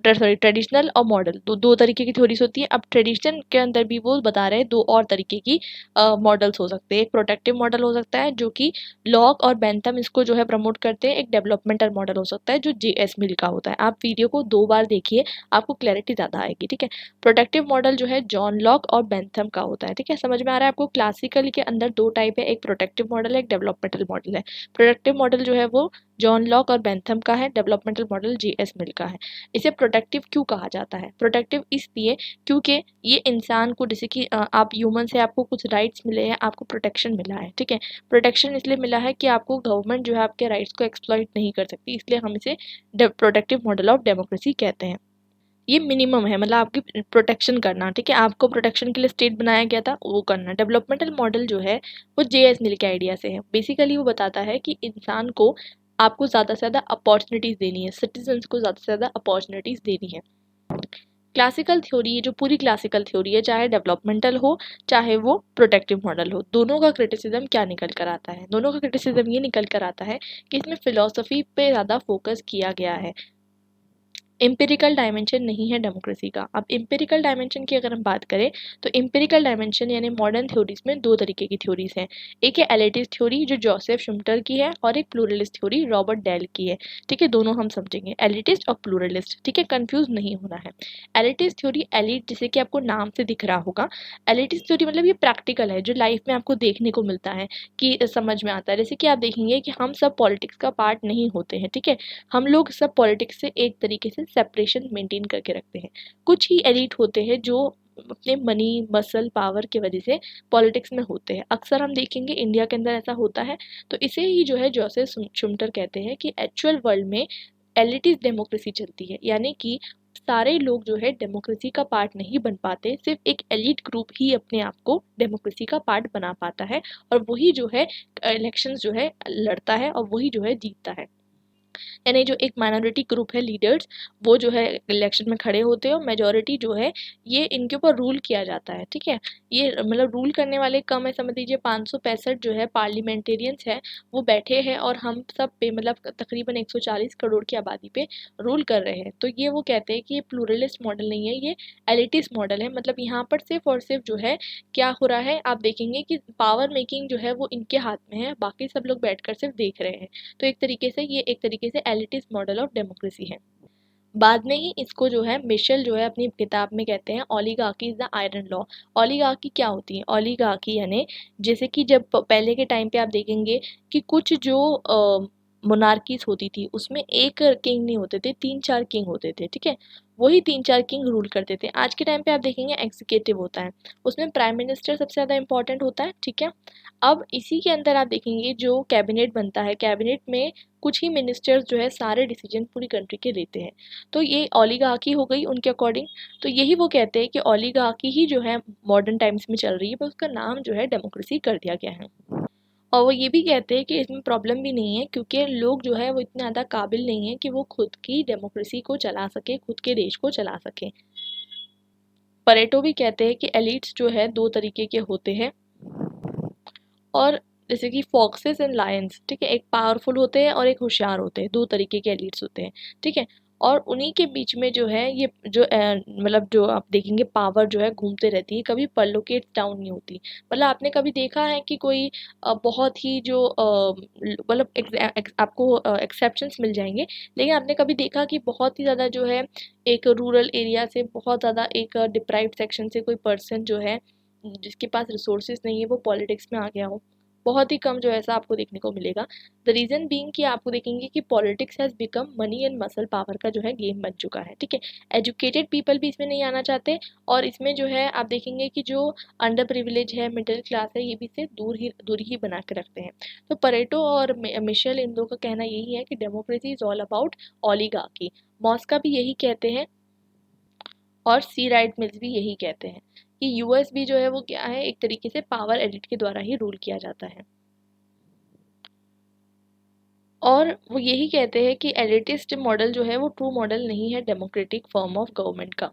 सॉरी ट्रेडिशनल और मॉडल, दो तरीके की थ्योरीज होती है। अब ट्रेडिशन के अंदर भी वो बता रहे हैं दो और तरीके की मॉडल्स हो सकते हैं। एक प्रोटेक्टिव मॉडल हो सकता है जो कि लॉक और बेंथम इसको जो है प्रमोट करते हैं। एक डेवलपमेंटल मॉडल हो सकता है जो जेएस मिल का होता है। आप वीडियो को दो बार देखिए, आपको क्लैरिटी ज़्यादा आएगी। ठीक है, प्रोटेक्टिव मॉडल जो है जॉन लॉक और बेंथम का होता है। ठीक है, समझ में आ रहा है आपको? क्लासिकल के अंदर दो टाइप है, एक प्रोटेक्टिव मॉडल है, एक डेवलपमेंटल मॉडल है। प्रोटेक्टिव मॉडल जो है वो जॉन लॉक और बेंथम का है, डेवलपमेंटल मॉडल जेएस मिल का है। इसे प्रोटेक्टिव क्यों कहा जाता है? प्रोटेक्टिव इसलिए क्योंकि ये इंसान को, जैसे कि आप ह्यूमन से आपको कुछ राइट्स मिले हैं, आपको प्रोटेक्शन मिला है। ठीक है, प्रोटेक्शन इसलिए मिला है कि आपको गवर्नमेंट जो है आपके राइट्स को एक्सप्लॉइट नहीं कर सकती, इसलिए हम इसे प्रोटेक्टिव मॉडल ऑफ डेमोक्रेसी कहते हैं। ये मिनिमम है, मतलब आपकी प्रोटेक्शन करना। ठीक है, आपको प्रोटेक्शन के लिए स्टेट बनाया गया था, वो करना। डेवलपमेंटल मॉडल जो है वो जेएस मिल के आइडिया से है। बेसिकली वो बताता है कि इंसान को, आपको ज़्यादा से ज़्यादा अपॉर्चुनिटीज़ देनी है, सिटीजन्स को ज़्यादा से ज़्यादा अपॉर्चुनिटीज़ देनी है। क्लासिकल थ्योरी, ये जो पूरी क्लासिकल थ्योरी है, चाहे डेवलपमेंटल हो चाहे वो प्रोटेक्टिव मॉडल हो, दोनों का क्रिटिसिज्म क्या निकल कर आता है? दोनों का क्रिटिसिज्म ये निकल कर आता है कि इसमें फ़िलॉसफी पे ज़्यादा फोकस किया गया है। एम्पिरिकल डायमेंशन नहीं है डेमोक्रेसी का। अब एम्पिरिकल डायमेंशन की अगर हम बात करें तो एम्पिरिकल डायमेंशन यानी मॉडर्न थ्योरीज में दो तरीके की थ्योरीज हैं। एक है एलिटिस्ट थ्योरी जो जोसेफ शुम्टर की है, और एक प्लूरलिस्ट थ्योरी रॉबर्ट डेल की है। ठीक है, दोनों हम समझेंगे, एलिटिस्ट और प्लूरलिस्ट। ठीक है, कंफ्यूज नहीं होना है। एलिटिस्ट थ्योरी, एलिट जैसे कि आपको नाम से दिख रहा होगा, एलिटिस्ट थ्योरी मतलब ये प्रैक्टिकल है, जो लाइफ में आपको देखने को मिलता है कि समझ में आता है। जैसे कि आप देखेंगे कि हम सब पॉलिटिक्स का पार्ट नहीं होते हैं। ठीक है, हम लोग सब पॉलिटिक्स से एक तरीके से सेपरेशन मेंटेन करके रखते हैं। कुछ ही एलिट होते हैं जो अपने मनी मसल पावर की वजह से पॉलिटिक्स में होते हैं। अक्सर हम देखेंगे इंडिया के अंदर ऐसा होता है। तो इसे ही जो है जोसेफ शुम्टर कहते हैं कि एक्चुअल वर्ल्ड में एलिटिस्ट डेमोक्रेसी चलती है, यानी कि सारे लोग जो है डेमोक्रेसी का पार्ट नहीं बन पाते, सिर्फ एक एलिट ग्रुप ही अपने आप को डेमोक्रेसी का पार्ट बना पाता है, और वही जो है इलेक्शंस जो है लड़ता है, और वही जो है जीतता है। यानी जो एक माइनॉरिटी ग्रुप है लीडर्स, वो जो है इलेक्शन में खड़े होते हैं, और मेजोरिटी जो है ये इनके ऊपर रूल किया जाता है। ठीक है, ये मतलब रूल करने वाले कम है, समझ लीजिए 565 जो है पार्लियामेंटेरियंस है वो बैठे हैं, और हम सब पे मतलब तकरीबन 140 करोड़ की आबादी पे रूल कर रहे हैं। तो ये वो कहते हैं कि ये प्लूरलिस्ट मॉडल नहीं है, ये एलिटिस्ट मॉडल है। मतलब यहाँ पर सिर्फ और सिर्फ जो है क्या हो रहा है, आप देखेंगे कि पावर मेकिंग जो है वो इनके हाथ में है, बाकी सब लोग बैठकर सिर्फ देख रहे हैं। तो एक तरीके से ये एक तरीके से एलिटिस्ट मॉडल ऑफ डेमोक्रेसी है। बाद में ही इसको जो है मिशेल जो है अपनी किताब में कहते हैं oligarchy is the iron law. Oligarchy क्या होती है? ओलिगार्की यानी जैसे कि जब पहले के टाइम पे आप देखेंगे कि कुछ जो मोनार्कीज होती थी उसमें एक किंग नहीं होते थे, 3-4 किंग होते थे। ठीक है, वही 3-4 किंग रूल करते थे। आज के टाइम पे आप देखेंगे एग्जीक्यूटिव होता है, उसमें प्राइम मिनिस्टर सबसे ज़्यादा इंपॉर्टेंट होता है। ठीक है, अब इसी के अंदर आप देखेंगे जो कैबिनेट बनता है, कैबिनेट में कुछ ही मिनिस्टर्स जो है सारे डिसीजन पूरी कंट्री के लेते हैं। तो ये ओलिगार्की हो गई उनके अकॉर्डिंग। तो यही वो कहते हैं कि ओलिगार्की ही जो है मॉडर्न टाइम्स में चल रही है, पर उसका नाम जो है डेमोक्रेसी कर दिया गया है। और वो ये भी कहते हैं कि इसमें प्रॉब्लम भी नहीं है, क्योंकि लोग जो है वो इतने ज़्यादा काबिल नहीं है कि वो खुद की डेमोक्रेसी को चला सके, खुद के देश को चला सके। परेटो भी कहते हैं कि एलिट्स जो है दो तरीके के होते हैं, और जैसे कि फॉक्सेस एंड लायंस। ठीक है, एक पावरफुल होते हैं और एक होशियार होते हैं, दो तरीके के एलिट्स होते हैं। ठीक है, और उन्हीं के बीच में जो है ये जो मतलब जो आप देखेंगे पावर जो है घूमते रहती है, कभी परलोकेट डाउन नहीं होती। मतलब आपने कभी देखा है कि कोई बहुत ही जो मतलब आपको एक्सेप्शंस मिल जाएंगे, लेकिन आपने कभी देखा कि बहुत ही ज़्यादा जो है एक रूरल एरिया से, बहुत ज़्यादा एक डिप्राइव्ड सेक्शन से कोई पर्सन जो है जिसके पास रिसोर्सेज नहीं है वो पॉलिटिक्स में आ गया हो? बहुत ही कम जो ऐसा आपको देखने को मिलेगा। द रीज़न बीइंग कि आपको देखेंगे कि politics has become money and muscle power का जो है गेम बन चुका है। ठीक है, एजुकेटेड पीपल भी इसमें नहीं आना चाहते, और इसमें जो है आप देखेंगे कि जो अंडर प्रिविलेज है, मिडिल क्लास है, ये भी से दूरी ही बना के रखते हैं। तो परेटो और मिशेल, इन दो का कहना यही है कि democracy is all about oligarchy. Mosca भी यही कहते हैं, और सी राइट मिल्स भी यही कहते हैं कि यूएस भी जो है वो क्या है, एक तरीके से पावर एलिट के द्वारा ही रूल किया जाता है। और वो यही कहते हैं कि एलिटिस्ट मॉडल जो है वो ट्रू मॉडल नहीं है डेमोक्रेटिक फॉर्म ऑफ गवर्नमेंट का।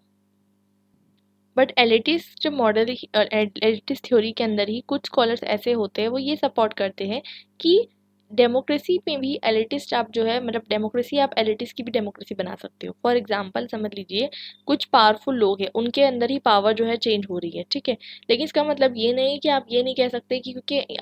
But elitist model, elitist theory के अंदर ही कुछ स्कॉलर्स ऐसे होते हैं वो ये सपोर्ट करते हैं कि डेमोक्रेसी में भी एलिटिस्ट आप जो है मतलब डेमोक्रेसी, आप एलिटिस्ट की भी डेमोक्रेसी बना सकते हो। फॉर एग्जांपल समझ लीजिए कुछ पावरफुल लोग हैं, उनके अंदर ही पावर जो है चेंज हो रही है। ठीक है, लेकिन इसका मतलब ये नहीं कि आप ये नहीं कह सकते कि क्योंकि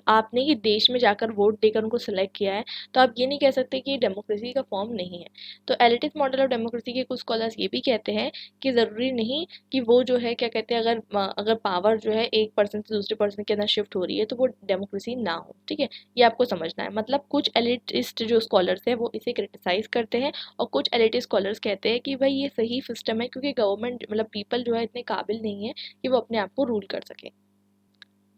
आपने ही देश में जाकर वोट देकर उनको सेलेक्ट किया है, तो आप ये नहीं कह सकते कि डेमोक्रेसी का फॉर्म नहीं है। तो एलिटिस्ट मॉडल ऑफ डेमोक्रेसी के कुछ स्कॉलर्स ये भी कहते हैं कि ज़रूरी नहीं कि वो जो है क्या कहते हैं, अगर पावर जो है एक पर्सन से दूसरे पर्सन के अंदर शिफ्ट हो रही है तो वो डेमोक्रेसी ना हो। ठीक है, ये आपको समझना है। मतलब कुछ एलिटिस्ट जो स्कॉलर्स हैं वो इसे क्रिटिसाइज करते हैं, और कुछ एलिटिस्ट स्कॉलर्स कहते हैं कि भाई ये सही सिस्टम है, क्योंकि गवर्नमेंट मतलब पीपल जो है इतने काबिल नहीं है कि वो अपने आप को रूल कर सके।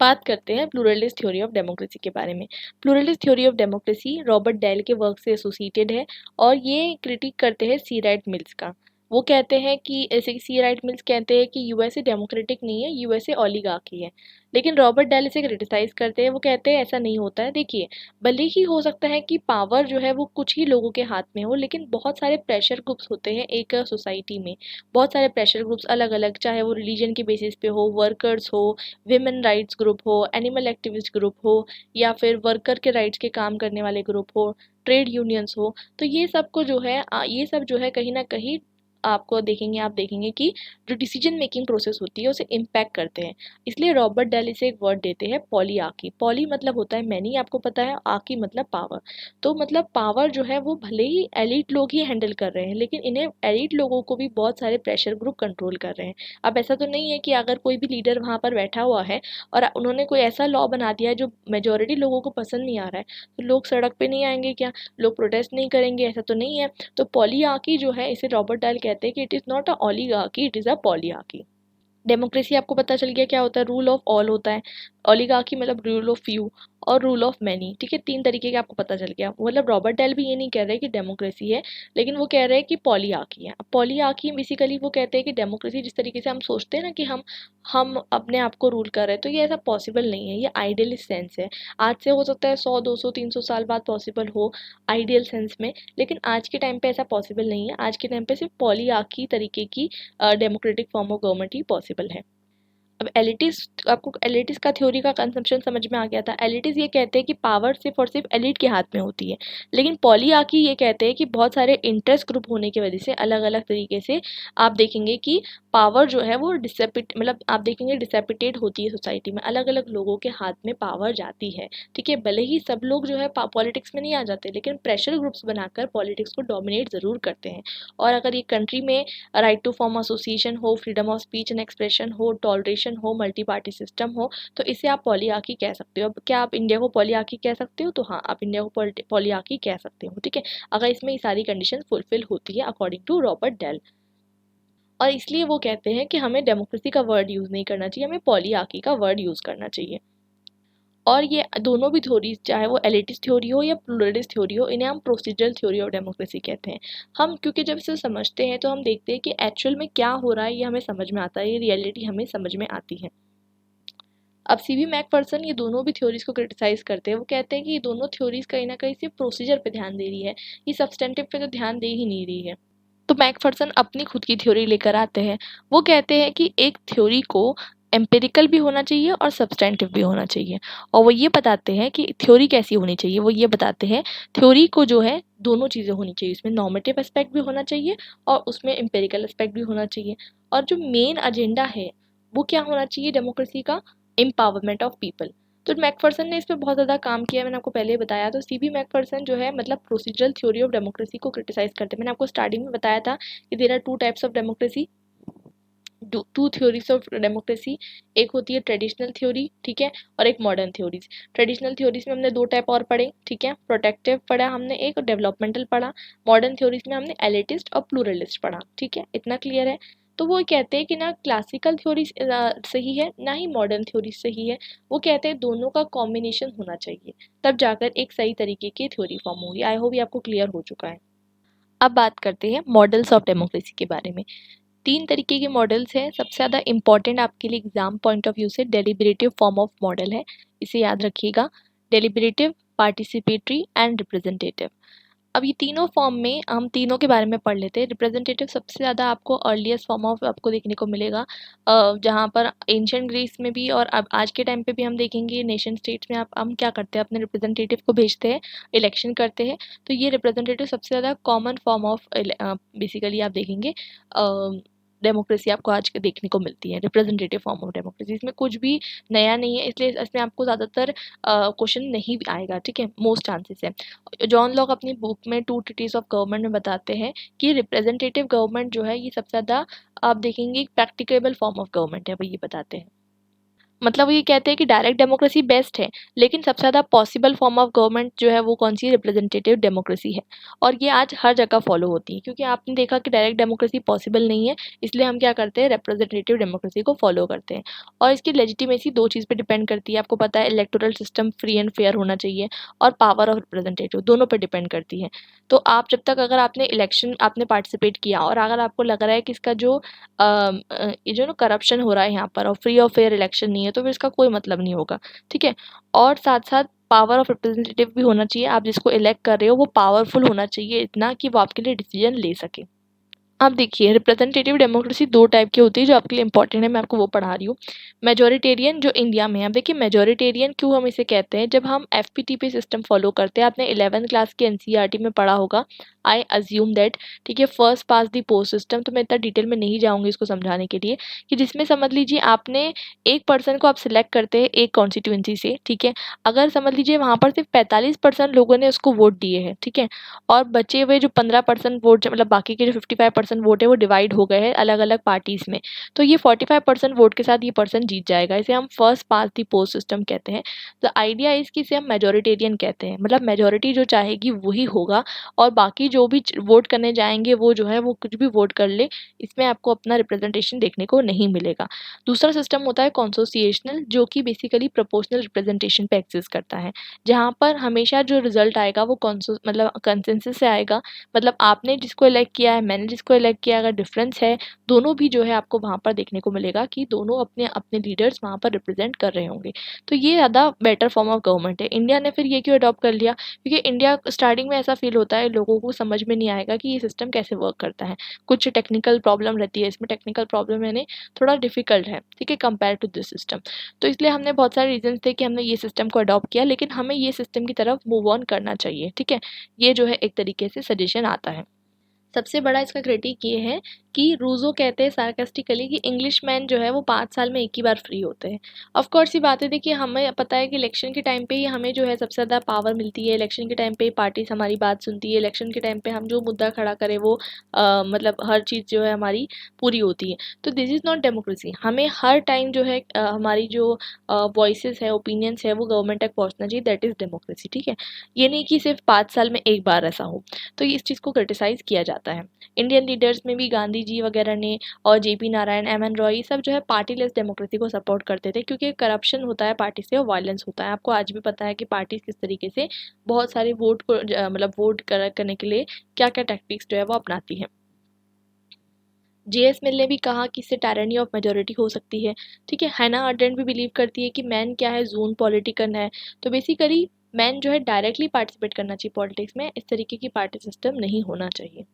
बात करते हैं प्लूरलिस्ट थ्योरी ऑफ डेमोक्रेसी के बारे में। Pluralist theory of democracy Robert Dahl के वर्क से एसोसिएटेड है, और ये क्रिटिक करते हैं सी राइट मिल्स का। वो कहते हैं कि ऐसे सी राइट मिल्स कहते हैं कि यूएसए डेमोक्रेटिक नहीं है, यूएसए ओलिगार्की है। लेकिन रॉबर्ट डेल इसे क्रिटिसाइज करते हैं, वो कहते हैं ऐसा नहीं होता है। देखिए, भले ही हो सकता है कि पावर जो है वो कुछ ही लोगों के हाथ में हो, लेकिन बहुत सारे प्रेशर ग्रुप्स होते हैं एक सोसाइटी में। बहुत सारे प्रेशर ग्रुप्स अलग अलग, चाहे वो रिलीजन के बेसिस पे हो, वर्कर्स हो, विमेन राइट्स ग्रुप हो, एनिमल एक्टिविस्ट ग्रुप हो, या फिर वर्कर के राइट्स के काम करने वाले ग्रुप हो, ट्रेड यूनियंस हो। तो ये सब को जो है ये सब जो है कहीं ना कहीं आपको देखेंगे, आप देखेंगे कि जो डिसीजन मेकिंग प्रोसेस होती है उसे इम्पैक्ट करते हैं। इसलिए रॉबर्ट डेल इसे एक वर्ड देते हैं पॉलीआर्की। पॉली मतलब होता है मैनी, आपको पता है, आर्की मतलब पावर। तो मतलब पावर जो है वो भले ही एलिट लोग ही हैंडल कर रहे हैं, लेकिन इन्हें एलिट लोगों को भी बहुत सारे प्रेशर ग्रुप कंट्रोल कर रहे हैं। अब ऐसा तो नहीं है कि अगर कोई भी लीडर वहाँ पर बैठा हुआ है और उन्होंने कोई ऐसा लॉ बना दिया है जो मेजोरिटी लोगों को पसंद नहीं आ रहा है, तो लोग सड़क पे नहीं आएंगे क्या, लोग प्रोटेस्ट नहीं करेंगे? ऐसा तो नहीं है। तो पॉलीआर्की जो है, इसे रॉबर्ट डायल कहते हैं कि it is not a oligarchy, it is a polyarchy. Democracy आपको पता चल गया क्या होता है, रूल ऑफ ऑल होता है। ओलिगार्की मतलब रूल ऑफ फ्यू, और रूल ऑफ मैनी। ठीक है, तीन तरीके के आपको पता चल गया। मतलब रॉबर्ट डेल भी ये नहीं कह रहे कि डेमोक्रेसी है, लेकिन वो कह रहे हैं कि पॉलीआर्की है। पॉलीआर्की बेसिकली वो कहते हैं कि डेमोक्रेसी जिस तरीके से हम सोचते हैं ना कि हम अपने आप को रूल कर रहे हैं, तो ये ऐसा पॉसिबल नहीं है, ये आइडियलिस्ट सेंस है। आज से हो सकता है 100 200 300 साल बाद पॉसिबल हो आइडियल सेंस में, लेकिन आज के टाइम पे ऐसा पॉसिबल नहीं है। आज के टाइम पे सिर्फ पॉलीआर्की तरीके की democratic form of government he possible है। अब एलिटिस्ट, आपको एलिटिस्ट का थ्योरी का कंसेप्शन समझ में आ गया था। एलिटिस्ट ये कहते हैं कि पावर सिर्फ और सिर्फ एलिट के हाथ में होती है, लेकिन पॉलीआर्की ये कहते हैं कि बहुत सारे इंटरेस्ट ग्रुप होने की वजह से अलग अलग तरीके से आप देखेंगे कि पावर जो है वो डिसेपिट मतलब आप देखेंगे डिसेपिटेट होती है सोसाइटी में, अलग अलग लोगों के हाथ में पावर जाती है। ठीक है, भले ही सब लोग जो है पॉलिटिक्स में नहीं आ जाते, लेकिन प्रेशर ग्रुप्स बनाकर पॉलिटिक्स को डोमिनेट ज़रूर करते हैं। और अगर ये कंट्री में राइट टू फॉर्म एसोसिएशन हो, freedom of speech and expression हो, टॉलरेशन हो, मल्टी पार्टी सिस्टम हो, तो इसे आप पॉलीआर्की कह सकते हो। अब क्या आप इंडिया को पॉलीआर्की कह सकते हो? तो हाँ, आप इंडिया को पॉलीआर्की कह सकते हो। ठीक है, अगर इसमें ये सारी कंडीशन फुलफिल होती है अकॉर्डिंग टू रॉबर्ट डेल। और इसलिए वो कहते हैं कि हमें डेमोक्रेसी का वर्ड यूज़ नहीं करना चाहिए, हमें पॉलीआर्की का वर्ड यूज़ करना चाहिए। और ये दोनों भी थ्योरीज, चाहे वो एलिटिस्ट थ्योरी हो या प्लूरलिस्ट थ्योरी हो, इन्हें हम प्रोसीजरल थ्योरी ऑफ डेमोक्रेसी कहते हैं। हम क्योंकि जब इसे समझते हैं तो हम देखते हैं कि एक्चुअल में क्या हो रहा है, ये हमें समझ में आता है, ये रियलिटी हमें समझ में आती है। अब सीवी मैकफर्सन ये दोनों भी थ्योरीज को क्रिटिसाइज करते हैं। वो कहते हैं कि ये दोनों थ्योरीज कहीं ना कहीं सिर्फ प्रोसीजर पे ध्यान दे रही है, ये सब्सटेंटिव पे तो ध्यान दे ही नहीं रही है। तो मैकफर्सन अपनी खुद की थ्योरी लेकर आते हैं। वो कहते हैं कि एक थ्योरी को एम्पिरिकल भी होना चाहिए और सब्सटेंटिव भी होना चाहिए। और वो ये बताते हैं कि थ्योरी कैसी होनी चाहिए। वो ये बताते हैं थ्योरी को जो है दोनों चीज़ें होनी चाहिए, उसमें नॉर्मेटिव एस्पेक्ट भी होना चाहिए और उसमें एम्पिरिकल एस्पेक्ट भी होना चाहिए। और जो मेन एजेंडा है वो क्या होना चाहिए डेमोक्रेसी का? Empowerment of people. तो मैकफर्सन ने इस पे बहुत ज़्यादा काम किया, मैंने आपको पहले ही बताया। तो सीबी मैकफर्सन जो है मतलब प्रोसीजरल थ्योरी ऑफ डेमोक्रेसी को क्रिटिसाइज करते हैं। मैंने आपको स्टार्टिंग में बताया था कि there are two types of democracy, two theories of democracy. एक होती है ट्रेडिशनल थ्योरी, ठीक है, और एक मॉडर्न थ्योरीज। ट्रेडिशनल थ्योरीज में हमने दो टाइप और पढ़े, ठीक है, प्रोटेक्टिव पढ़ा हमने एक, और डेवलपमेंटल पढ़ा। मॉडर्न थ्योरीज में हमने एलिटिस्ट और प्लूरलिस्ट पढ़ा। ठीक है, इतना क्लियर है? तो वो कहते हैं कि ना क्लासिकल थ्योरी सही है ना ही मॉडर्न थ्योरी सही है। वो कहते हैं दोनों का कॉम्बिनेशन होना चाहिए, तब जाकर एक सही तरीके की थ्योरी फॉर्म होगी। आई होप ये आपको क्लियर हो चुका है। अब बात करते हैं मॉडल्स ऑफ डेमोक्रेसी के बारे में। तीन तरीके के मॉडल्स हैं। सबसे ज़्यादा इंपॉर्टेंट आपके लिए एग्जाम पॉइंट ऑफ व्यू से डेलिबरेटिव फॉर्म ऑफ मॉडल है, इसे याद रखिएगा। Deliberative, participatory and representative. अब ये तीनों फॉर्म में हम तीनों के बारे में पढ़ लेते हैं। रिप्रेजेंटेटिव सबसे ज़्यादा आपको अर्लीस्ट फॉर्म ऑफ आपको देखने को मिलेगा, जहाँ पर एंशियंट ग्रीस में भी और अब आज के टाइम पे भी हम देखेंगे नेशन स्टेट्स में हम क्या करते हैं, अपने रिप्रेजेंटेटिव को भेजते हैं, इलेक्शन करते हैं। तो ये रिप्रेजेंटेटिव सबसे ज़्यादा कॉमन फॉर्म ऑफ बेसिकली आप देखेंगे डेमोक्रेसी आपको आज के देखने को मिलती है, रिप्रेजेंटेटिव फॉर्म ऑफ डेमोक्रेसी। इसमें कुछ भी नया नहीं है, इसलिए इसमें आपको ज़्यादातर क्वेश्चन नहीं भी आएगा। ठीक है, मोस्ट चांसेस है। जॉन लॉक अपनी बुक में टू ट्रीटीज ऑफ गवर्नमेंट में बताते हैं कि रिप्रेजेंटेटिव गवर्नमेंट जो है ये सबसे ज़्यादा आप देखेंगे प्रैक्टिकेबल फॉर्म ऑफ गवर्नमेंट है, वो ये बताते हैं। मतलब ये कहते हैं कि डायरेक्ट डेमोक्रेसी बेस्ट है, लेकिन सबसे ज़्यादा पॉसिबल फॉर्म ऑफ गवर्नमेंट जो है वो कौन सी है, रिप्रेजेंटेटिव डेमोक्रेसी है। और ये आज हर जगह फॉलो होती है, क्योंकि आपने देखा कि डायरेक्ट डेमोक्रेसी पॉसिबल नहीं है, इसलिए हम क्या करते हैं, रिप्रेजेंटेटिव डेमोक्रेसी को फॉलो करते हैं। और इसकी लेजिटिमेसी दो चीज़ पे डिपेंड करती है, आपको पता है electoral system free and fair होना चाहिए, और पावर ऑफ रिप्रेजेंटेटिव दोनों पर डिपेंड करती है। तो आप जब तक, अगर आपने इलेक्शन आपने पार्टिसिपेट किया और अगर आपको लग रहा है कि इसका जो ये जो ना करप्शन हो रहा है यहाँ पर और फ्री और फेयर इलेक्शन नहीं है, तो फिर इसका कोई मतलब नहीं होगा। ठीक है। और साथ साथ पावर ऑफ रिप्रेजेंटेटिव भी होना चाहिए, आप जिसको इलेक्ट कर रहे हो वो पावरफुल होना चाहिए इतना कि वो आपके लिए डिसीजन ले सके। अब देखिए, रिप्रेजेंटेटिव डेमोक्रेसी दो टाइप की होती है जो आपके लिए इंपॉर्टेंट है, मैं आपको वो पढ़ा रही हूँ। मेजोरिटेरियन जो इंडिया में है, अब देखिए मेजोरिटेरियन क्यों हम इसे कहते हैं, जब हम एफपीटीपी सिस्टम फॉलो करते हैं, आपने 11th क्लास के एनसीईआरटी में पढ़ा होगा, आई अज्यूम दैट। ठीक है, first pass the post system, तो मैं इतना डिटेल में नहीं जाऊँगी इसको समझाने के लिए, कि जिसमें समझ लीजिए आपने एक पर्सन को आप सिलेक्ट करते हैं एक कॉन्स्टिट्यूंसी से। ठीक है, अगर समझ लीजिए वहाँ पर सिर्फ 45% लोगों ने उसको वोट दिए हैं। ठीक है, और बचे हुए जो 15% वोट, मतलब बाकी के जो 55% वोट है वो डिवाइड हो गए हैं अलग अलग पार्टीज में, तो ये 45% वोट के साथ ये पर्सन जीत जाएगा। इसे हम first pass the post system कहते हैं। तो आइडिया इसकी, इसे हम मेजोरिटेरियन कहते हैं, मतलब मेजोरिटी जो चाहेगी वही होगा, और बाकी जो भी वोट करने जाएंगे वो जो है वो कुछ भी वोट कर ले, इसमें आपको अपना रिप्रेजेंटेशन देखने को नहीं मिलेगा। दूसरा सिस्टम होता है कॉन्सोसिएशनल, जो कि बेसिकली प्रोपोर्शनल रिप्रेजेंटेशन पे एग्जिस्ट करता है, जहाँ पर हमेशा जो रिजल्ट आएगा वो मतलब कंसेंसस से आएगा। मतलब आपने जिसको इलेक्ट किया है, मैंने जिसको इलेक्ट किया है, अगर डिफरेंस है, दोनों भी जो है आपको वहाँ पर देखने को मिलेगा कि दोनों अपने अपने लीडर्स वहाँ पर रिप्रेजेंट कर रहे होंगे। तो ये ज़्यादा बेटर फॉर्म ऑफ गवर्नमेंट है। इंडिया ने फिर ये क्यों अडॉप्ट कर लिया, क्योंकि इंडिया स्टार्टिंग में ऐसा फील होता है लोगों को समझ में नहीं आएगा कि ये सिस्टम कैसे वर्क करता है, कुछ टेक्निकल प्रॉब्लम रहती है इसमें, टेक्निकल प्रॉब्लम यानी थोड़ा डिफिकल्ट है। ठीक है, कंपेयर टू दिस सिस्टम। तो इसलिए हमने बहुत सारे रीजंस थे कि हमने ये सिस्टम को अडॉप्ट किया, लेकिन हमें ये सिस्टम की तरफ मूव ऑन करना चाहिए। ठीक है, ये जो है एक तरीके से सजेशन आता है। सबसे बड़ा इसका क्रिटिक ये है कि रूजो कहते हैं सार्कास्टिकली कि इंग्लिश मैन जो है वो 5 साल में एक ही बार फ्री होते हैं। ऑफ कोर्स ये बात है, देखिए हमें पता है कि इलेक्शन के टाइम पे ही हमें जो है सबसे ज़्यादा पावर मिलती है, इलेक्शन के टाइम पे ही पार्टीज हमारी बात सुनती है, इलेक्शन के टाइम पे हम जो मुद्दा खड़ा करें वो मतलब हर चीज़ जो है हमारी पूरी होती है। तो दिस इज़ नॉट डेमोक्रेसी, हमें हर टाइम जो है हमारी जो वॉइसेस है, ओपिनियंस है, वो गवर्नमेंट तक पहुँचना चाहिए, दैट इज़ डेमोक्रेसी। ठीक है, ये नहीं कि सिर्फ 5 साल में एक बार ऐसा हो। तो इस चीज़ को क्रिटिसाइज़ किया जाता है। इंडियन लीडर्स में भी गांधी जी वगैरह ने और जेपी नारायण, एम एन रॉय, सब जो है पार्टी लेस डेमोक्रेसी को सपोर्ट करते थे, क्योंकि करप्शन होता है पार्टी से और वायलेंस होता है। आपको आज भी पता है कि पार्टी किस तरीके से बहुत सारे वोट को मतलब वोट करने के लिए क्या क्या टैक्टिक्स जो है वो अपनाती है। जेएस मिल ने भी कहा कि इससे टायरनी ऑफ मेजोरिटी हो सकती है। ठीक है, हैना अर्डेंट भी बिलीव करती है कि मैन क्या है, जोन पॉलिटिकन है। तो बेसिकली मैन जो है डायरेक्टली पार्टिसिपेट करना चाहिए पॉलिटिक्स में, इस तरीके की पार्टी सिस्टम नहीं होना चाहिए।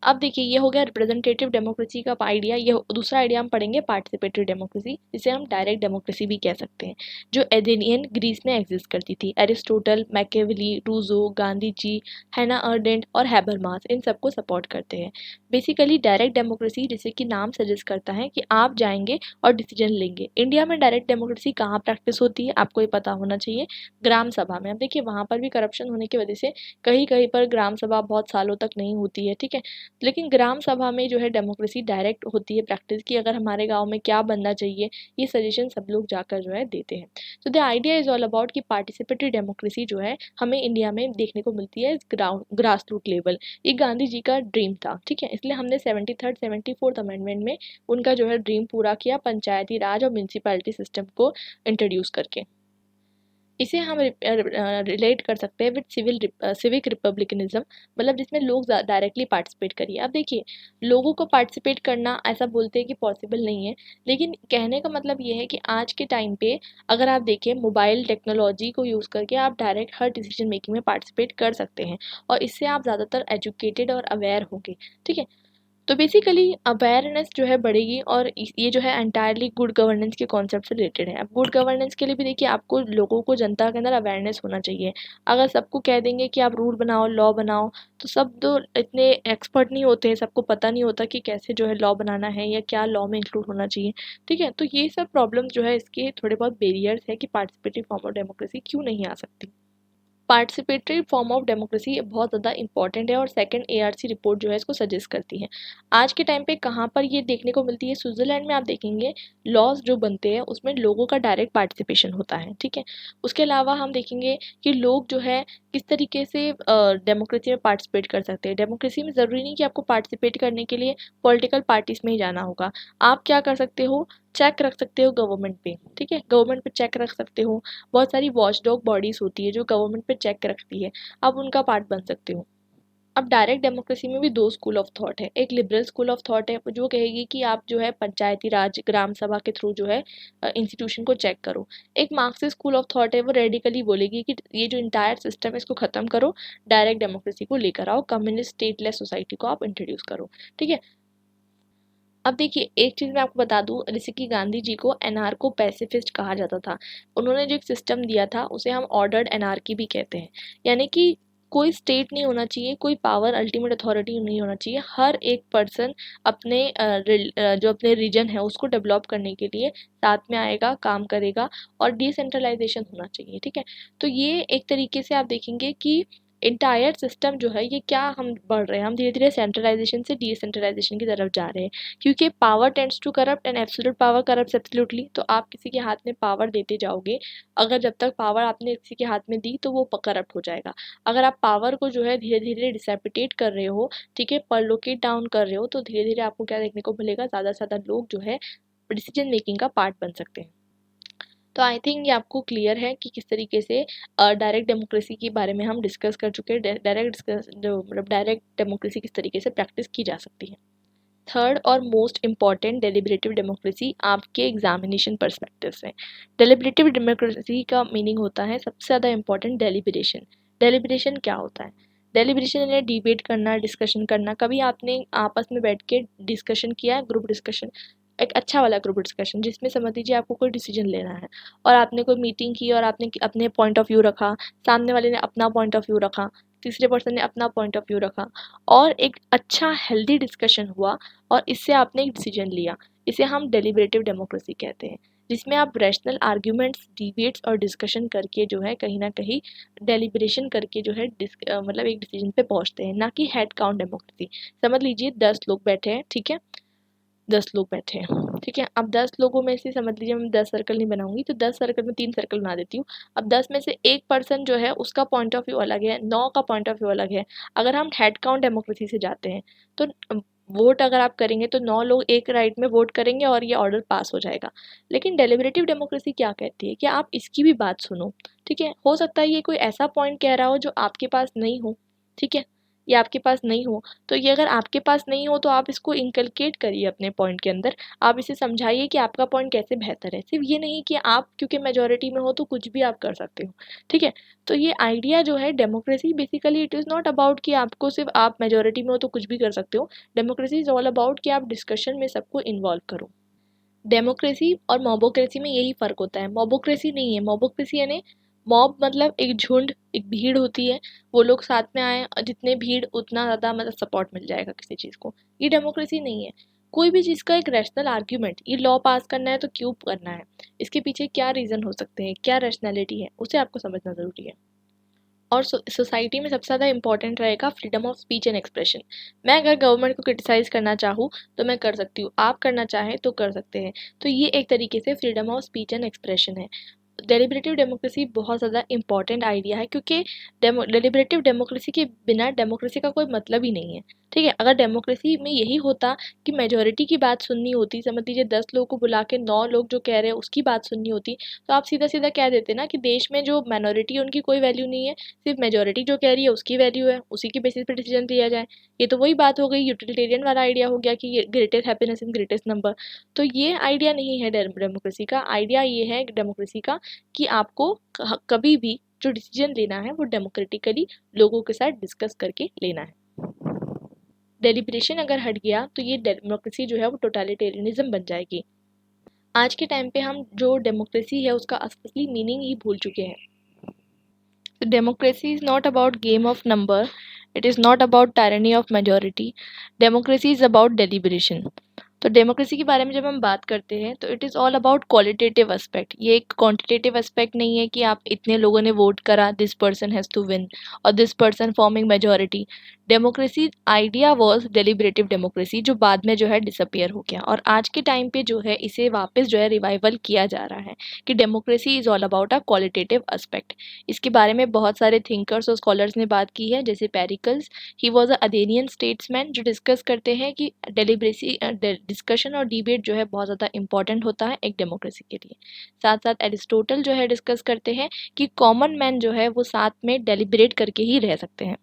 अब देखिए, ये हो गया रिप्रेजेंटेटिव डेमोक्रेसी का आइडिया। ये दूसरा आइडिया हम पढ़ेंगे पार्टिसिपेटरी डेमोक्रेसी, जिसे हम डायरेक्ट डेमोक्रेसी भी कह सकते हैं, जो एथेनियन ग्रीस में एग्जिस्ट करती थी। Aristotle, Machiavelli, Rousseau, Gandhi ji, हैना अर्डेंट और हैबरमास इन सबको सपोर्ट करते हैं। बेसिकली डायरेक्ट डेमोक्रेसी, जैसे कि नाम सजेस्ट करता है कि आप जाएंगे और डिसीजन लेंगे। इंडिया में डायरेक्ट डेमोक्रेसी कहाँ प्रैक्टिस होती है, आपको ये पता होना चाहिए, ग्राम सभा में। अब देखिए, वहाँ पर भी करप्शन होने की वजह से कहीं कहीं पर ग्राम सभा बहुत सालों तक नहीं होती है। ठीक है, लेकिन ग्राम सभा में जो है डेमोक्रेसी डायरेक्ट होती है प्रैक्टिस की, अगर हमारे गांव में क्या बनना चाहिए, ये सजेशन सब लोग जाकर जो है देते हैं। तो the idea is all about कि पार्टिसिपेटरी डेमोक्रेसी जो है हमें इंडिया में देखने को मिलती है ग्राउंड ग्रास रूट लेवल। ये गांधी जी का ड्रीम था। ठीक है, इसलिए हमने 73rd 74th अमेंडमेंट में उनका जो है ड्रीम पूरा किया, पंचायती राज और म्यूनसिपैलिटी सिस्टम को इंट्रोड्यूस करके। इसे हम रिलेट कर सकते हैं विद सिविक रिपब्लिकनिज्म, मतलब जिसमें लोग डायरेक्टली पार्टिसिपेट करिए। अब देखिए, लोगों को पार्टिसिपेट करना ऐसा बोलते हैं कि पॉसिबल नहीं है, लेकिन कहने का मतलब ये है कि आज के टाइम पे अगर आप देखें, मोबाइल टेक्नोलॉजी को यूज़ करके आप डायरेक्ट हर डिसीजन मेकिंग में पार्टिसिपेट कर सकते हैं, और इससे आप ज़्यादातर एजुकेटेड और अवेयर होंगे। ठीक है, तो बेसिकली अवेयरनेस जो है बढ़ेगी, और ये जो है एंटायरली गुड गवर्नेंस के कॉन्सेप्ट से रिलेटेड है। अब गुड गवर्नेंस के लिए भी देखिए, आपको लोगों को, जनता के अंदर अवेयरनेस होना चाहिए। अगर सबको कह देंगे कि आप रूल बनाओ, लॉ बनाओ, तो सब तो इतने एक्सपर्ट नहीं होते हैं, सबको पता नहीं होता कि कैसे जो है लॉ बनाना है या क्या लॉ में इंक्लूड होना चाहिए। ठीक है, तो ये सब प्रॉब्लम जो है, इसके थोड़े बहुत बेरियर्स है कि पार्टिसिपेटिव फॉर्म ऑफ डेमोक्रेसी क्यों नहीं आ सकती। पार्टिसिपेटरी फॉर्म ऑफ डेमोक्रेसी बहुत ज़्यादा इंपॉर्टेंट है और सेकंड ARC रिपोर्ट जो है इसको सजेस्ट करती है। आज के टाइम पे कहाँ पर ये देखने को मिलती है, स्विट्ज़रलैंड में आप देखेंगे लॉज जो बनते हैं उसमें लोगों का डायरेक्ट पार्टिसिपेशन होता है, ठीक है। उसके अलावा हम देखेंगे कि लोग जो है किस तरीके से डेमोक्रेसी में पार्टिसिपेट कर सकते हैं। डेमोक्रेसी में ज़रूरी नहीं कि आपको पार्टिसिपेट करने के लिए पॉलिटिकल पार्टीज़ में ही जाना होगा। आप क्या कर सकते हो, चेक रख सकते हो गवर्नमेंट पे, ठीक है, गवर्नमेंट पे चेक रख सकते हो। बहुत सारी वॉचडॉग बॉडीज़ होती है जो गवर्नमेंट पे चेक रखती है, आप उनका पार्ट बन सकते हो। अब डायरेक्ट डेमोक्रेसी में भी दो स्कूल ऑफ थॉट है। एक लिबरल स्कूल ऑफ थॉट है जो कहेगी कि आप जो है पंचायती राज ग्राम सभा के थ्रू जो है इंस्टीट्यूशन को चेक करो। एक मार्क्सिस्ट स्कूल ऑफ थॉट है, वो रेडिकली बोलेगी कि ये जो इंटायर सिस्टम है इसको ख़त्म करो, डायरेक्ट डेमोक्रेसी को लेकर आओ, कम्युनिस्ट स्टेटलेस सोसाइटी को आप इंट्रोड्यूस करो, ठीक है। अब देखिए एक चीज़ मैं आपको बता दूं, जैसे कि गांधी जी को एनार्को पैसिफिस्ट कहा जाता था। उन्होंने जो एक सिस्टम दिया था उसे हम ऑर्डर्ड एनार्की भी कहते हैं, यानी कि कोई स्टेट नहीं होना चाहिए, कोई पावर अल्टीमेट अथॉरिटी नहीं होना चाहिए, हर एक पर्सन अपने जो अपने रीजन है उसको डेवलप करने के लिए साथ में आएगा, काम करेगा और डिसेंट्रलाइजेशन होना चाहिए, ठीक है। तो ये एक तरीके से आप देखेंगे कि इंटायर सिस्टम जो है ये क्या हम बढ़ रहे हैं, हम धीरे धीरे सेंट्रलाइजेशन से डिसेंट्रलाइजेशन की तरफ जा रहे हैं, क्योंकि power tends to corrupt and absolute power corrupt absolutely. तो आप किसी के हाथ में पावर देते जाओगे, अगर जब तक पावर आपने किसी के हाथ में दी तो वो करप्ट हो जाएगा। अगर आप पावर को जो है धीरे धीरे डिसेपिटेट कर रहे हो, ठीक है, परलोकेट डाउन कर रहे हो, तो धीरे धीरे आपको क्या देखने को मिलेगा, ज़्यादा से ज़्यादा लोग जो है डिसीजन मेकिंग का पार्ट बन सकते हैं। तो आई थिंक ये आपको क्लियर है कि किस तरीके से डायरेक्ट डेमोक्रेसी के बारे में हम डिस्कस कर चुके हैं, डायरेक्ट डिस्कस जो मतलब डायरेक्ट डेमोक्रेसी किस तरीके से प्रैक्टिस की जा सकती है। थर्ड और मोस्ट इम्पॉर्टेंट, डेलिब्रेटिव डेमोक्रेसी आपके एग्जामिनेशन पर्सपेक्टिव से। डेलिब्रेटिव डेमोक्रेसी का मीनिंग होता है सबसे ज़्यादा इम्पॉर्टेंट डेलिब्रेशन। डेलिब्रेशन क्या होता है? डेलिब्रेशन यानी डिबेट करना, डिस्कशन करना। कभी आपने आपस में बैठ के डिस्कशन किया, ग्रुप डिस्कशन, एक अच्छा वाला ग्रुप डिस्कशन जिसमें समझ लीजिए आपको कोई डिसीजन लेना है और आपने कोई मीटिंग की और आपने अपने पॉइंट ऑफ व्यू रखा, सामने वाले ने अपना पॉइंट ऑफ व्यू रखा, तीसरे पर्सन ने अपना पॉइंट ऑफ व्यू रखा और एक अच्छा हेल्दी डिस्कशन हुआ और इससे आपने एक डिसीजन लिया। इसे हम डेलिब्रेटिव डेमोक्रेसी कहते हैं, जिसमें आप रैशनल आर्ग्यूमेंट्स, डिबेट्स और डिस्कशन करके जो है कहीं ना कहीं डेलिब्रेशन करके जो है मतलब एक डिसीजन पे पहुंचते हैं, ना कि हेड काउंट डेमोक्रेसी। समझ लीजिए 10 लोग बैठे हैं, ठीक है, 10 लोग बैठे हैं, ठीक है। अब 10 लोगों में से समझ लीजिए मैं 10 सर्कल नहीं बनाऊंगी, तो 10 सर्कल में 3 सर्कल बना देती हूँ। अब 10 में से एक पर्सन जो है उसका पॉइंट ऑफ व्यू अलग है, 9 का पॉइंट ऑफ व्यू अलग है। अगर हम हेड काउंट डेमोक्रेसी से जाते हैं तो वोट अगर आप करेंगे तो 9 लोग एक राइट में वोट करेंगे और ये ऑर्डर पास हो जाएगा। लेकिन डेलिब्रेटिव डेमोक्रेसी क्या कहती है कि आप इसकी भी बात सुनो, ठीक है। हो सकता है ये कोई ऐसा पॉइंट कह रहा हो जो आपके पास नहीं हो, ठीक है, ये आपके पास नहीं हो, तो ये अगर आपके पास नहीं हो तो आप इसको इनकलकेट करिए अपने पॉइंट के अंदर। आप इसे समझाइए कि आपका पॉइंट कैसे बेहतर है। सिर्फ ये नहीं कि आप क्योंकि मेजोरिटी में हो तो कुछ भी आप कर सकते हो, ठीक है। तो ये आइडिया जो है democracy, basically it is not about कि आपको सिर्फ आप मेजोरिटी में हो तो कुछ भी कर सकते हो। डेमोक्रेसी इज़ ऑल अबाउट कि आप डिस्कशन में सबको इन्वॉल्व करो। डेमोक्रेसी और मॉबोक्रेसी में यही फ़र्क होता है। मॉबोक्रेसी नहीं है, मॉबोक्रेसी यानी मॉब मतलब एक झुंड, एक भीड़ होती है, वो लोग साथ में आए, जितने भीड़ उतना ज़्यादा मतलब सपोर्ट मिल जाएगा किसी चीज़ को। ये डेमोक्रेसी नहीं है। कोई भी चीज़ का एक रैशनल आर्ग्यूमेंट, ये लॉ पास करना है तो क्यों करना है, इसके पीछे क्या रीज़न हो सकते हैं, क्या रैशनैलिटी है, उसे आपको समझना ज़रूरी है। और सोसाइटी में सबसे ज़्यादा इंपॉर्टेंट रहेगा freedom of speech and expression. मैं अगर गवर्नमेंट को क्रिटिसाइज़ करना चाहूँ तो मैं कर सकती हूँ, आप करना चाहें तो कर सकते हैं। तो ये एक तरीके से freedom of speech and expression है। डेलिब्रेटिव डेमोक्रेसी बहुत ज़्यादा इंपॉर्टेंट आइडिया है, क्योंकि डेलिब्रेटिव डेमोक्रेसी के बिना डेमोक्रेसी का कोई मतलब ही नहीं है, ठीक है। अगर डेमोक्रेसी में यही होता कि मेजोरिटी की बात सुननी होती, समझ लीजिए 10 लोगों को बुला के 9 लोग जो कह रहे हैं उसकी बात सुननी होती, तो आप सीधा सीधा कह देते ना कि देश में जो माइनॉरिटी है उनकी कोई वैल्यू नहीं है, सिर्फ मेजोरिटी जो कह रही है उसकी वैल्यू है, उसी के बेसिस पे डिसीजन लिया जाए। ये तो वही बात हो गई, यूटिलिटेरियन वाला आइडिया हो गया कि greatest happiness in greatest number. तो ये आइडिया नहीं है डेमोक्रेसी का। आइडिया ये है डेमोक्रेसी का कि आपको कभी भी जो डिसीजन लेना है वो डेमोक्रेटिकली लोगों के साथ डिस्कस करके लेना है। डेलिब्रेशन अगर हट गया तो ये डेमोक्रेसी जो है वो टोटलिटेरियनिज्म बन जाएगी। आज के टाइम पे हम जो डेमोक्रेसी है उसका असली मीनिंग ही भूल चुके हैं। तो democracy is not about game of number, it is not about tyranny of majority, democracy is about deliberation. तो डेमोक्रेसी के बारे में जब हम बात करते हैं तो it is all about qualitative aspect. ये एक क्वांटिटेटिव एस्पेक्ट नहीं है कि आप इतने लोगों ने वोट करा, this person has to win और this person forming majority. Democracy idea was deliberative democracy, जो बाद में जो है डिसअपियर हो गया, और आज के टाइम पे जो है इसे वापस जो है रिवाइवल किया जा रहा है कि democracy is all about a qualitative aspect. इसके बारे में बहुत सारे थिंकर्स और स्कॉलर्स ने बात की है, जैसे Pericles. He was a Athenian statesman जो डिस्कस करते हैं कि डेलिब्रेसी डिस्कशन और डिबेट जो है बहुत ज़्यादा इंपॉर्टेंट होता है एक डेमोक्रेसी के लिए। साथ साथ एरिस्टोटल जो है डिस्कस करते हैं कि कॉमन मैन जो है वो साथ में डेलिब्रेट करके ही रह सकते हैं।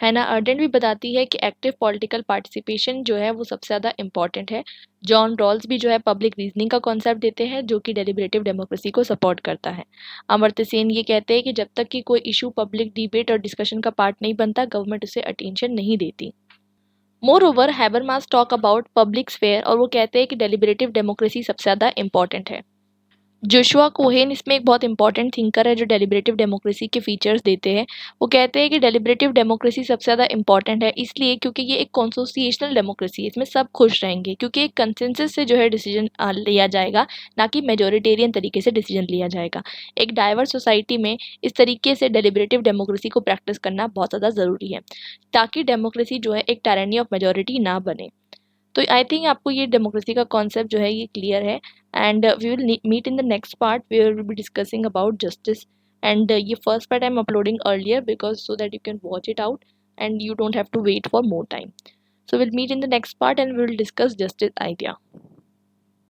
हैना अर्डेंट भी बताती है कि एक्टिव पॉलिटिकल पार्टिसिपेशन जो है वो सबसे ज़्यादा इंपॉर्टेंट है। जॉन रॉल्स भी जो है पब्लिक रीजनिंग का कॉन्सेप्ट देते हैं, जो कि डेलिब्रेटिव डेमोक्रेसी को सपोर्ट करता है। अमर्त्य सेन ये कहते हैं कि जब तक कि कोई इशू पब्लिक डिबेट और डिस्कशन का पार्ट नहीं बनता, गवर्नमेंट उसे अटेंशन नहीं देती। More over Habermas talk about public sphere, और वो कहते हैं कि डेलिब्रेटिव डेमोक्रेसी सबसे ज़्यादा इंपॉर्टेंट है। जोशुआ कोहेन इसमें एक बहुत इंपॉर्टेंट थिंकर है जो डेलिब्रेटिव डेमोक्रेसी के फीचर्स देते हैं। वो कहते हैं कि डेलिब्रेटिव डेमोक्रेसी सबसे ज़्यादा इंपॉर्टेंट है इसलिए क्योंकि ये एक कॉन्सोसिएशनल डेमोक्रेसी है। इसमें सब खुश रहेंगे क्योंकि एक कंसेंसस से जो है डिसीजन लिया जाएगा, ना कि मेजोरिटेरियन तरीके से डिसीजन लिया जाएगा। एक डाइवर्स सोसाइटी में इस तरीके से डेलिब्रेटिव डेमोक्रेसी को प्रैक्टिस करना बहुत ज़्यादा ज़रूरी है, ताकि डेमोक्रेसी जो है एक टायरनी ऑफ मेजोरिटी ना बने। तो आई थिंक आपको ये डेमोक्रेसी का कॉन्सेप्ट जो है ये क्लियर है। And we will meet in the next part where will be discussing about justice. And ये first part I am uploading earlier because so that you can watch it out and you don't have to wait for more time. So we'll meet in the next part and we'll discuss justice idea.